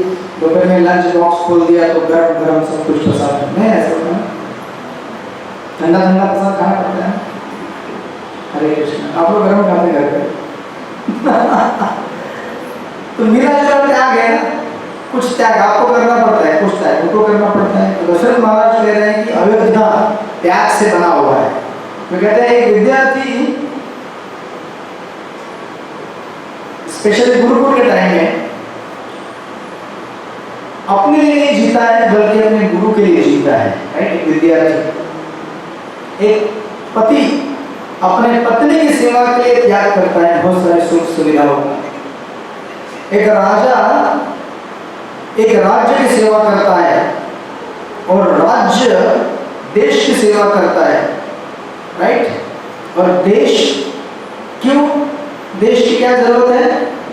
दोपहर में लंच बॉक्स खोल दिया तो गरम गरम सब कुछ प्रसाद नहीं, ऐसा होता है। ठंडा ठंडा प्रसाद खाना पड़ता है। हरे कृष्ण, आप लोग गरम खाते घर पे तो मिला जुला त्याग है ना, कुछ त्याग आपको करना पड़ता है, कुछ त्याग उनको करना पड़ता है। तो दशरथ महाराज कह रहे हैं कि अयोध्या त्याग से बना हुआ है। तो कहते हैं एक विद्यार्थी स्पेशली गुरुकुल के टाइम में अपने लिए नहीं जीता है बल्कि अपने गुरु के लिए जीता है, राइट? एक विद्यार्थी, एक पति अपने पत्नी की सेवा के लिए त्याग करता है बहुत सारी सुख सुविधाओं का। एक राजा एक राज्य की सेवा करता है और राज्य देश की सेवा करता है, राइट? और देश क्यों, देश की क्या जरूरत है,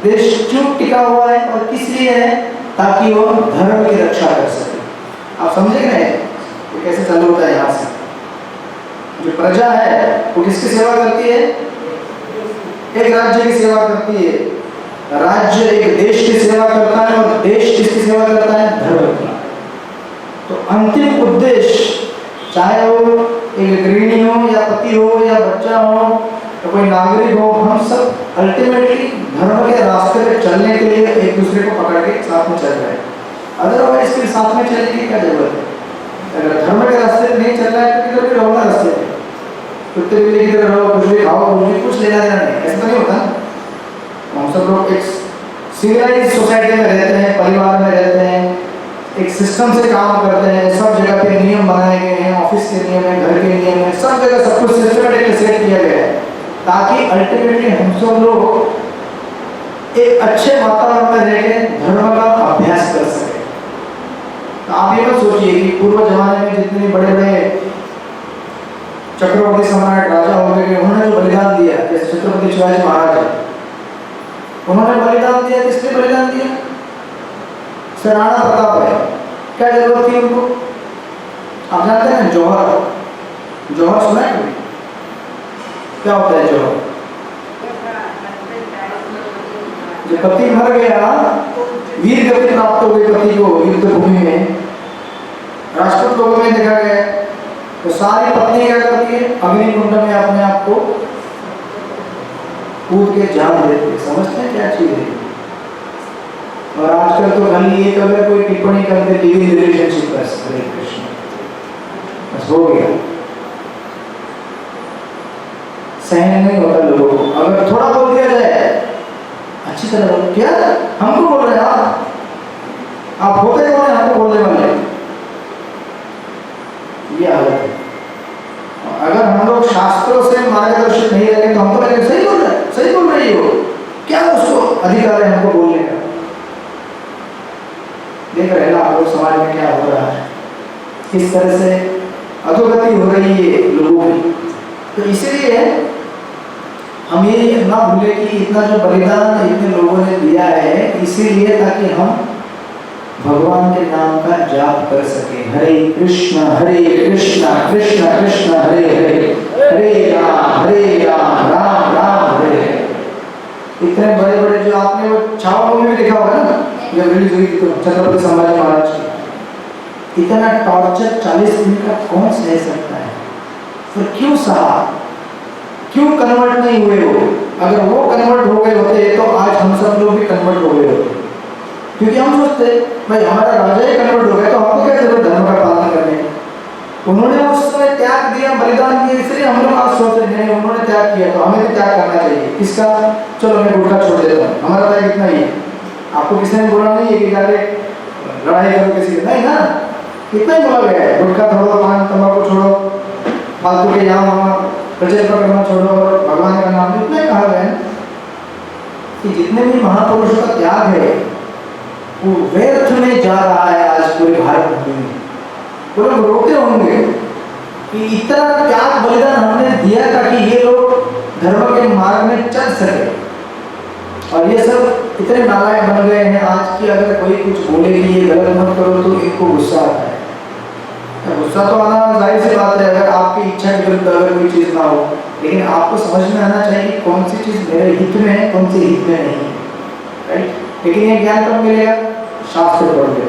देश क्यों टिका हुआ है और किस लिए है, ताकि वो धर्म की रक्षा कर सके। आप समझे नहीं ये कैसे चालू होता है। यहाँ से जो प्रजा है वो किसकी सेवा करती है, एक राज्य की सेवा करती है, राज्य एक देश की सेवा करता है और देश किसकी सेवा करता है, धर्म की। तो अंतिम उद्देश्य चाहे वो एक गृहिणी हो या पति हो या बच्चा हो या कोई नागरिक हो, हम सब अल्टीमेटली धर्म के रास्ते पे चलने के लिए एक दूसरे को पकड़ के साथ में चल रहे हैं। अदरवाइज फिर साथ में चलने की क्या जरूरत है। अगर धर्म के रास्ते पे नहीं चल रहा है तो किधर भी रहो ना रास्ते पे, कुत्ते बिल्ली की तरह रहो, कुछ भी खाओ, कुछ लेना देना नहीं, ऐसा तो नहीं होता। हम सब लोग एक सिविलाइज सोसाइटी में रहते हैं, परिवार में रहते हैं, एक सिस्टम से काम करते हैं, सब जगह पे नियम बनाए गए हैं, ऑफिस के नियम है, घर के नियम है, सब जगह सब कुछ सिस्टमेटिकली सेट किया गया है ताकि अल्टीमेटली हम सब लोग एक अच्छे वातावरण में रह के धर्म का अभ्यास कर सके। तो आप ये मत सोचिए कि पूर्व जमाने में जितने बड़े बड़े चक्रवर्ती सम्राट राजा हो गए, उन्होंने जो बलिदान दिया, जैसे छत्रपति शिवाजी महाराज है, उन्होंने बलिदान दिया, किसने बलिदान दिया, सर राणा प्रताप है। क्या जरूरत थी उनको। आप जानते हैं जौहर, जौहर सुना है कभी, क्या होता है जौहर। जब पति मर गया, वीर गति प्राप्त हो गई पति को युद्ध भूमि में, राजपूत लोगों में देखा गया, तो सारी पत्नी क्या करती है, अग्निकुंड में अपने आप को कूद के जान देती है। समझते हैं क्या चीज है। और आजकल तो खाली एक अगर कोई टिप्पणी कर दे लिविंग रिलेशनशिप बस, हरे कृष्ण, बस हो गया। सहन नहीं होता लोगों को। अगर थोड़ा बोल दिया जाए अच्छी तरह बोल, क्या हमको बोल रहे हैं आप होते कौन है हमको बोलने वाले, ये हालत है। अगर हम लोग शास्त्रों से मार्गदर्शित नहीं रहेंगे तो हम तो कहेंगे सही बोल रहे हैं, सही बोल रही हो, क्या उसको अधिकार है हमको बोलने का। देख रहे हैं आप लोग समाज में क्या हो रहा है, किस तरह से अधोगति हो रही है लोगों की। तो इसीलिए हम ये ना भूले कि इतना जो बलिदान इतने लोगों ने दिया है, इसीलिए ताकि हम भगवान के नाम का जाप कर सके। हरे कृष्ण कृष्ण कृष्ण हरे हरे, हरे राम राम राम हरे हरे। इतने बड़े बड़े जो आपने वो छावा मूवी में देखा होगा ना, जब रिलीज हुई थी तो छत्रपति संभाजी महाराज की, इतना टॉर्चर 40 दिन का कौन सह सकता है। फिर क्यों सहा, क्यों कन्वर्ट नहीं हुए वो। अगर वो कन्वर्ट हो गए होते तो आज हम सब लोग भी कन्वर्ट हो गए होते। क्योंकि हम सोचते भाई हमारा राजा ही कन्वर्ट हो गया तो हमको क्या जरूरत धर्म का पालन करने की। उन्होंने उस समय त्याग दिया, बलिदान दिया, इसलिए हम लोग आज सोच रहे हैं उन्होंने त्याग किया तो हमें भी त्याग करना चाहिए। किसका, चलो मैं गुटखा छोड़ देता हूँ, हमारा त्याग इतना ही है। आपको किसी ने बोला नहीं है कि जाके लड़ाई करो किसी से, नहीं ना, इतना ही बोला गया है। गुटखा छोड़ो, पान तंबाकू छोड़ो, फालतू के यहाँ वहाँ प्रचलित करना छोड़ो, भगवान का नाम, इतना ही कहा गया है कि जितने भी महापुरुषों का त्याग है वो व्यर्थ में जा रहा है। आज पूरे भारत में वो लोग रोते होंगे कि इतना त्याग बलिदान हमने दिया ताकि ये लोग धर्म के मार्ग में चल सके, और ये सब इतने नालायक बन गए हैं आज की। अगर कोई कुछ बोले कि ये गलत मत करो तो इनको गुस्सा आता है। गुस्सा तो आना जाहिर सी बात है अगर आपकी इच्छा के विरुद्ध अगर कोई चीज़ ना हो, लेकिन आपको समझ में आना चाहिए कि कौन सी चीज़ मेरे हित में है, कौन सी हित में नहीं है, राइट। लेकिन ये ज्ञान कब मिलेगा, शास्त्र पढ़ के।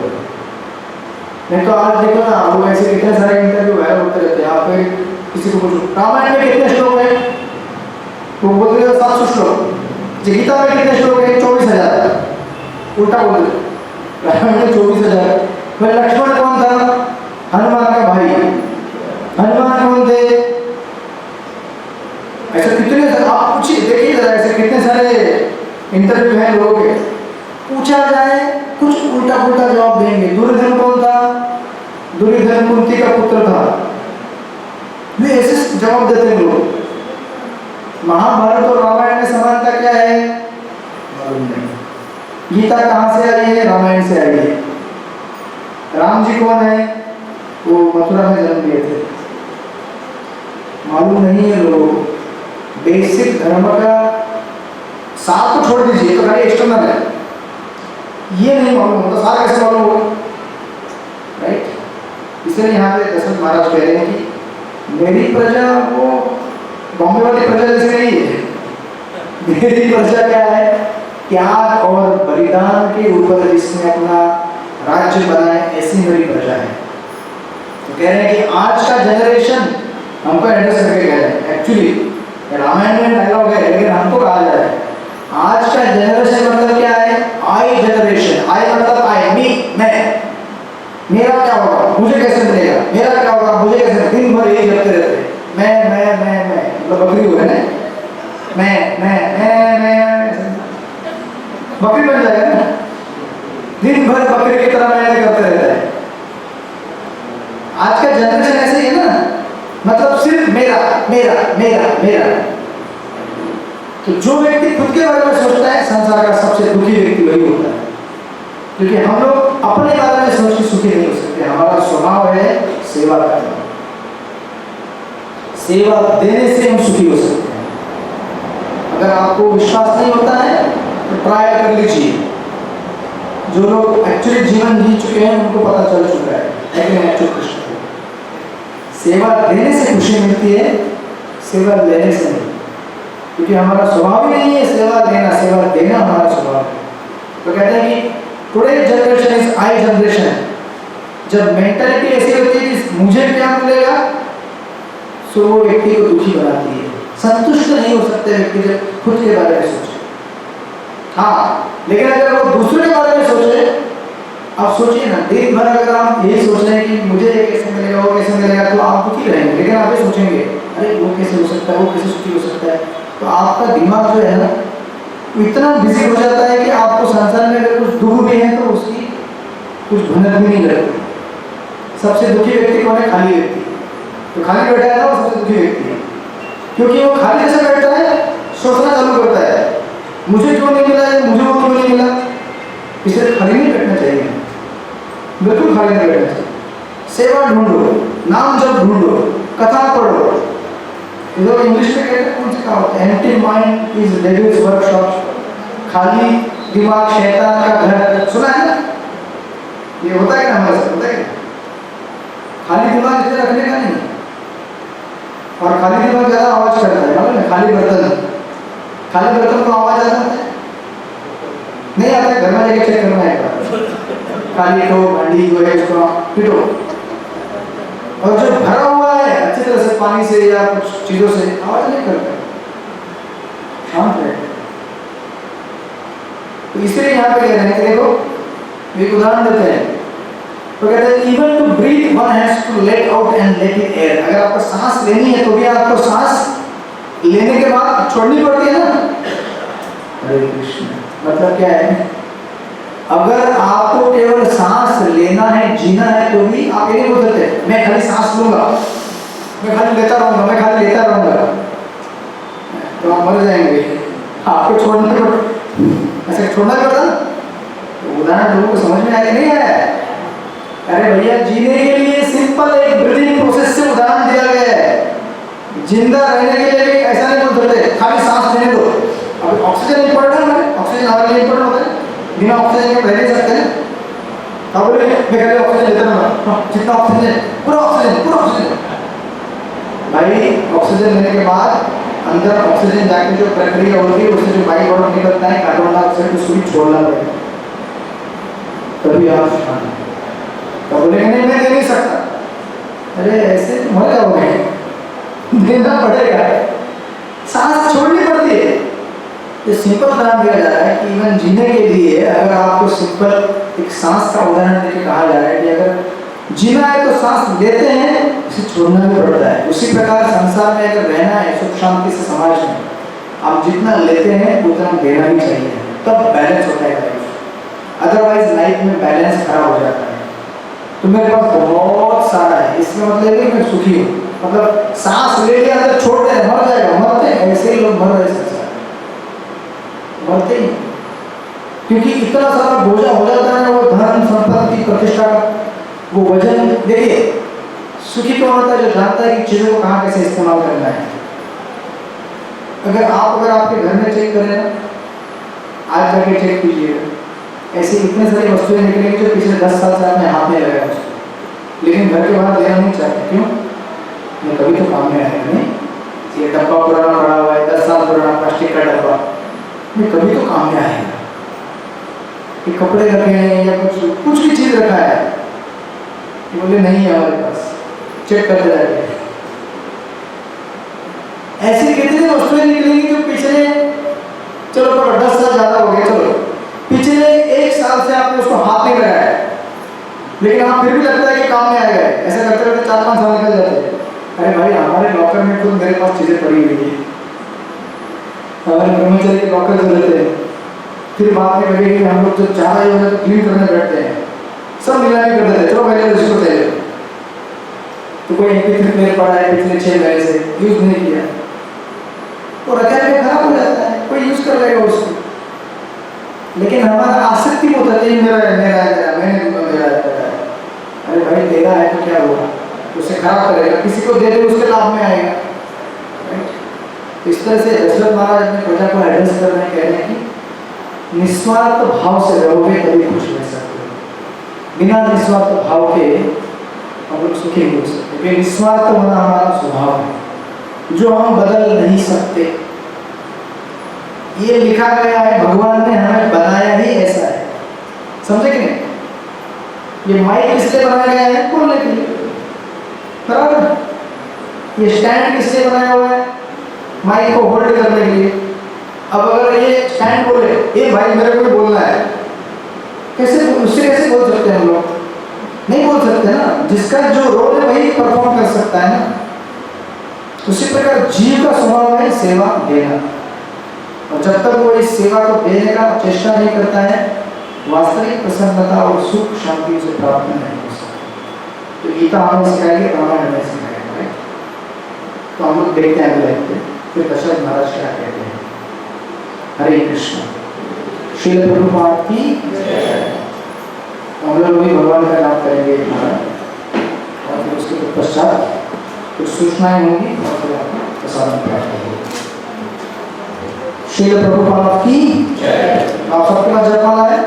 नहीं तो आज देखो ना, वो ऐसे कितने सारे इंटरव्यू वायरल होते रहते हैं। आप किसी को पूछो रामायण में कितने श्लोक है, तो बोल देगा 700 श्लोक। गीता में कितने श्लोक है, 24,000। उल्टा बोल दे, रामायण में 24,000। फिर लक्ष्मण कौन था, हनुमान का भाई। हनुमान कौन थे, ऐसे कितने, आप पूछिए देखिए जरा, ऐसे कितने सारे इंटरव्यू हैं लोगों के, पूछा जाए कुछ उल्टा पुल्टा जवाब देंगे। दुर्योधन कौन था, दुर्योधन कुंती का पुत्र था, ये ऐसे जवाब देते हैं लोग। महाभारत और रामायण में समानता क्या है, मालूम नहीं। गीता कहाँ से आई है, रामायण से आई है। राम जी कौन है, वो मथुरा में जन्म लिए थे, मालूम नहीं है लोगों को। बेसिक धर्म का साथ तो छोड़ दीजिए, तो खाली एक्सटर्नल है, ये नहीं मालूम होता, सारा कैसे मालूम होगा, राइट? इसलिए यहाँ पे दशरथ महाराज कह रहे हैं कि मेरी प्रजा वो बॉम्बे वाली प्रजा जैसे नहीं है। मेरी प्रजा क्या है? त्याग और बलिदान के ऊपर जिसने अपना राज्य बनाए, ऐसी मेरी प्रजा है। तो कह रहे हैं कि आज का जनरेशन हमको एड्रेस करके कह रहे हैं, एक्चुअली रामायण में डायलॉग है लेकिन हमको कहा जा रहा है आज का जनरेशन मतलब क्या है? आई जनरेशन, आई मतलब आई, मी, मैं, मेरा क्या होगा, मुझे कैसे मिलेगा, मेरा क्या होगा, मुझे कैसे, दिन भर यही जपते रहते, मैं मतलब बकरी हो गए ना, मैं बकरी बन जाएगा ना, दिन भर बकरी की तरह मैं करते रहता है। आज का जनरेशन ऐसे ही है ना, मतलब सिर्फ मेरा मेरा मेरा मेरा। तो जो व्यक्ति खुद के बारे में सोचता है, संसार का सबसे दुखी व्यक्ति वही होता है, क्योंकि हम लोग अपने बारे में सोच के सुखी नहीं हो सकते। हमारा स्वभाव है सेवा करना, सेवा देने से हम सुखी हो सकते हैं। अगर आपको विश्वास नहीं होता है तो ट्राई कर लीजिए। जो लोग एक्चुअली जीवन जी चुके हैं उनको पता चल चुका है, लेकिन एक्चुअल कृष्ण सेवा देने से खुशी मिलती है, सेवा लेने से नहीं, क्योंकि हमारा स्वभाव ही नहीं है सेवा देना हमारा स्वभाव है। तो कहते हैं कि today generation is I generation. जब मेंटालिटी ऐसी होती है कि मुझे क्या मिलेगा, सो वो व्यक्ति को दुखी बनाती है। संतुष्ट नहीं हो सकते व्यक्ति जब खुद के बारे में सोचे। हाँ, लेकिन अगर वो दूसरे के बारे में सोचे, आप सोचिए ना, दिन भर अगर आप यही सोच रहे हैं कि मुझे ये कैसे मिलेगा, वो कैसे मिलेगा, तो आप दुखी रहेंगे। लेकिन आप ये सोचेंगे अरे वो कैसे हो सकता है, वो कैसे सुखी हो सकता है, तो आपका दिमाग जो है ना इतना बिजी हो जाता है कि आपको संसार में अगर कुछ दुख भी है तो उसकी कुछ भनक भी नहीं लगती। सबसे दुखी व्यक्ति कौन है? खाली व्यक्ति। तो खाली बैठा है ना वो सबसे दुखी व्यक्ति है, क्योंकि वो खाली जैसे बैठता है सोचना चालू करता है मुझे क्यों नहीं मिला, मुझे वो क्यों नहीं मिला। इसलिए खाली नहीं बैठना चाहिए, बिल्कुल खाली नहीं बैठना चाहिए। सेवा ढूंढो, नाम जब ढूंढो, कथा पढ़ो। इधर इंग्लिश में कहते हैं, कौन सी कहावत है, empty mind is devils workshop. खाली दिमाग शैतान का घर, सुना है ना? ये होता है ना हमारे साथ, होता है। खाली दिमाग इसलिए रखने का नहीं, और खाली दिमाग ज्यादा आवाज करता है, मालूम है? खाली बर्तन को आवाज आता है नहीं आता है, घर में जाके चेक करना है। खाली तो हंडी जो है उसको पीटो, और जो भरा हुआ है अच्छी तरह से पानी से या कुछ चीजों से, आवाज नहीं करता, शांत है। तो इसलिए यहाँ पे कह रहे हैं कि देखो एक उदाहरण देते हैं, तो कहते हैं even to breathe one has to let out and let in air. अगर आपको सांस लेनी है तो भी आपको सांस लेने के बाद छोड़नी पड़ती है ना। हरे कृष्ण, मतलब क्या है, अगर आपको केवल सांस लेना है, जीना है, तो भी आप ये नहीं बोल सकते मैं खाली सांस लूंगा, मैं खाली लेता रहूंगा, मैं खाली लेता रहूंगा, तो आप मर जाएंगे। आपको छोड़ना पड़ता, ऐसे छोड़ना पड़ता। तो उदाहरण लोगों को समझ में आया कि नहीं आया? अरे भैया, जीने के लिए सिंपल एक ब्रीदिंग प्रोसेस से उदाहरण दिया गया है। जिंदा रहने के लिए भी ऐसा नहीं बोल सकते खाली सांस लेने दो। अब ऑक्सीजन इंपॉर्टेंट है, ऑक्सीजन हमारे लिए इंपॉर्टेंट होता है, बिना ऑक्सीजन के रह नहीं सकते हैं। अब बोले मैं खाली ऑक्सीजन लेता रहूंगा, जितना ऑक्सीजन, पूरा ऑक्सीजन। भाई ऑक्सीजन लेने के बाद अंदर ऑक्सीजन जाके जो प्रक्रिया होती है उससे जो बाई प्रोडक्ट निकलता है कार्बन डाइऑक्साइड, उसको भी छोड़ना पड़ेगा, तभी आप शांत। तो बोलेंगे नहीं मैं दे नहीं सकता। अरे ऐसे मर जाओगे, देना पड़ेगा, सांस छोड़नी पड़ती है। ये सिंपल उदाहरण दिया जा रहा है कि इवन जीने के लिए अगर आपको सिंपल एक सांस का उदाहरण देके कहा जा रहा है कि अगर जीना है तो सांस लेते हैं, इसे छोड़ना भी पड़ता है। उसी प्रकार संसार में अगर रहना है सुख शांति से समाज में, आप जितना लेते हैं उतना देना भी चाहिए, तब बैलेंस होता है लाइफ। अदरवाइज लाइफ में बैलेंस खराब हो जाता है। तो मेरे पास बहुत सारा है, इसमें मतलब है कि मैं सुखी हूँ, मतलब सांस ले लिया तो छोड़ दे, मर जाएगा, मरते हैं ऐसे ही लोग मर रहे संसार, मरते ही, क्योंकि इतना सारा बोझा हो जाता है वो धन संपत्ति प्रतिष्ठा का, वो वजन। देखिए सुखी कौन होता है? जो जानता है कि चीजों को कहाँ कैसे इस्तेमाल करना है। अगर आपके घर में चेक करें ना, आज जाके चेक कीजिएगा, ऐसी इतने सारी वस्तुएं निकलेंगी जो पिछले 10 साल से आपने हाथ नहीं लगाया उसको, लेकिन घर के बाहर देना नहीं चाहते। क्यों? ये कभी तो काम में आएगा नहीं। ये डब्बा पुराना पड़ा हुआ है, 10 साल पुराना प्लास्टिक का डब्बा, ये कभी तो काम में आएगा। ये कपड़े रखे हैं या कुछ भी चीज रखा है, बोले नहीं है हमारे पास, चेक करते जाके। ऐसी कितनी वस्तुएं निकलेंगी जो पिछले, चलो 10 साल ज्यादा हो गया, चलो पिछले 1 साल से आपने उसको हाथ नहीं लगाया, लेकिन आप फिर भी लगता है कि काम में आ गया है। ऐसा करते करते 4-5 साल निकल जाते हैं। अरे भाई, हमारे लॉकर में खुद मेरे पास चीजें पड़ी हुई है, हमारे ब्रह्मचर्य के लॉकर जो रहते हैं, फिर बाद में कभी हम लोग जब चाह रहे होते तो क्लीन करने बैठते हैं, सब नीलामी कर देते हैं, चलो पहले इसको चाहिए। तो कोई MP3 मेरे पड़ा है पिछले 6 महीने से, यूज नहीं किया, तो रखा है खराब हो जाता है, कोई यूज कर लेगा उसको। लेकिन हमारा आसक्ति होता है, मेरा है, मेरा है, मैंने दूंगा, मेरा है। अरे भाई, तेरा है तो क्या हुआ, उसे खराब करेगा, किसी को दे दे, उसके लाभ में आएगा। इस तरह से दशरथ महाराज अपने प्रजा को एड्रेस कर रहे हैं, कह रहे हैं कि निस्वार्थ भाव से रहोगे तभी खुश रह सकते हो। बिना निस्वार्थ भाव के हम लोग सुखी हो सकते, क्योंकि निस्वार्थ होना हमारा स्वभाव है जो हम बदल नहीं सकते। ये लिखा गया है, भगवान ने हमें बनाया ही ऐसा है, समझे कि नहीं? ये माइक इसलिए बनाया गया है बोलने के लिए, बराबर। ये स्टैंड किसलिए बनाया हुआ है? माइक को होल्ड करने के लिए। अब अगर ये स्टैंड बोले, ये भाई मेरे को बोलना है, कैसे, उससे कैसे बोल सकते हैं हम लोग? नहीं बोल सकते ना। जिसका जो रोल है वही परफॉर्म कर सकता है ना। उसी प्रकार जीव का स्वभाव है सेवा देना, और जब तक वो इस सेवा को देने का चेष्टा नहीं करता है, वास्तविक प्रसन्नता और सुख शांति उसे प्राप्त नहीं हो सकती। तो गीता हमें सिखाएगी, रामायण हमें सिखाएगा। तो हम लोग देखते हैं अगले फिर दशरथ महाराज क्या कहते हैं। हरे कृष्ण। श्रील प्रभुपाद की हम लोग भी भगवान का नाम करेंगे और फिर उसके पश्चात कुछ सूचनाएं होंगी और फिर आपको प्रसारण प्राप्त होगा। श्रील प्रभुपाद की आप सबके पास जयमाला है।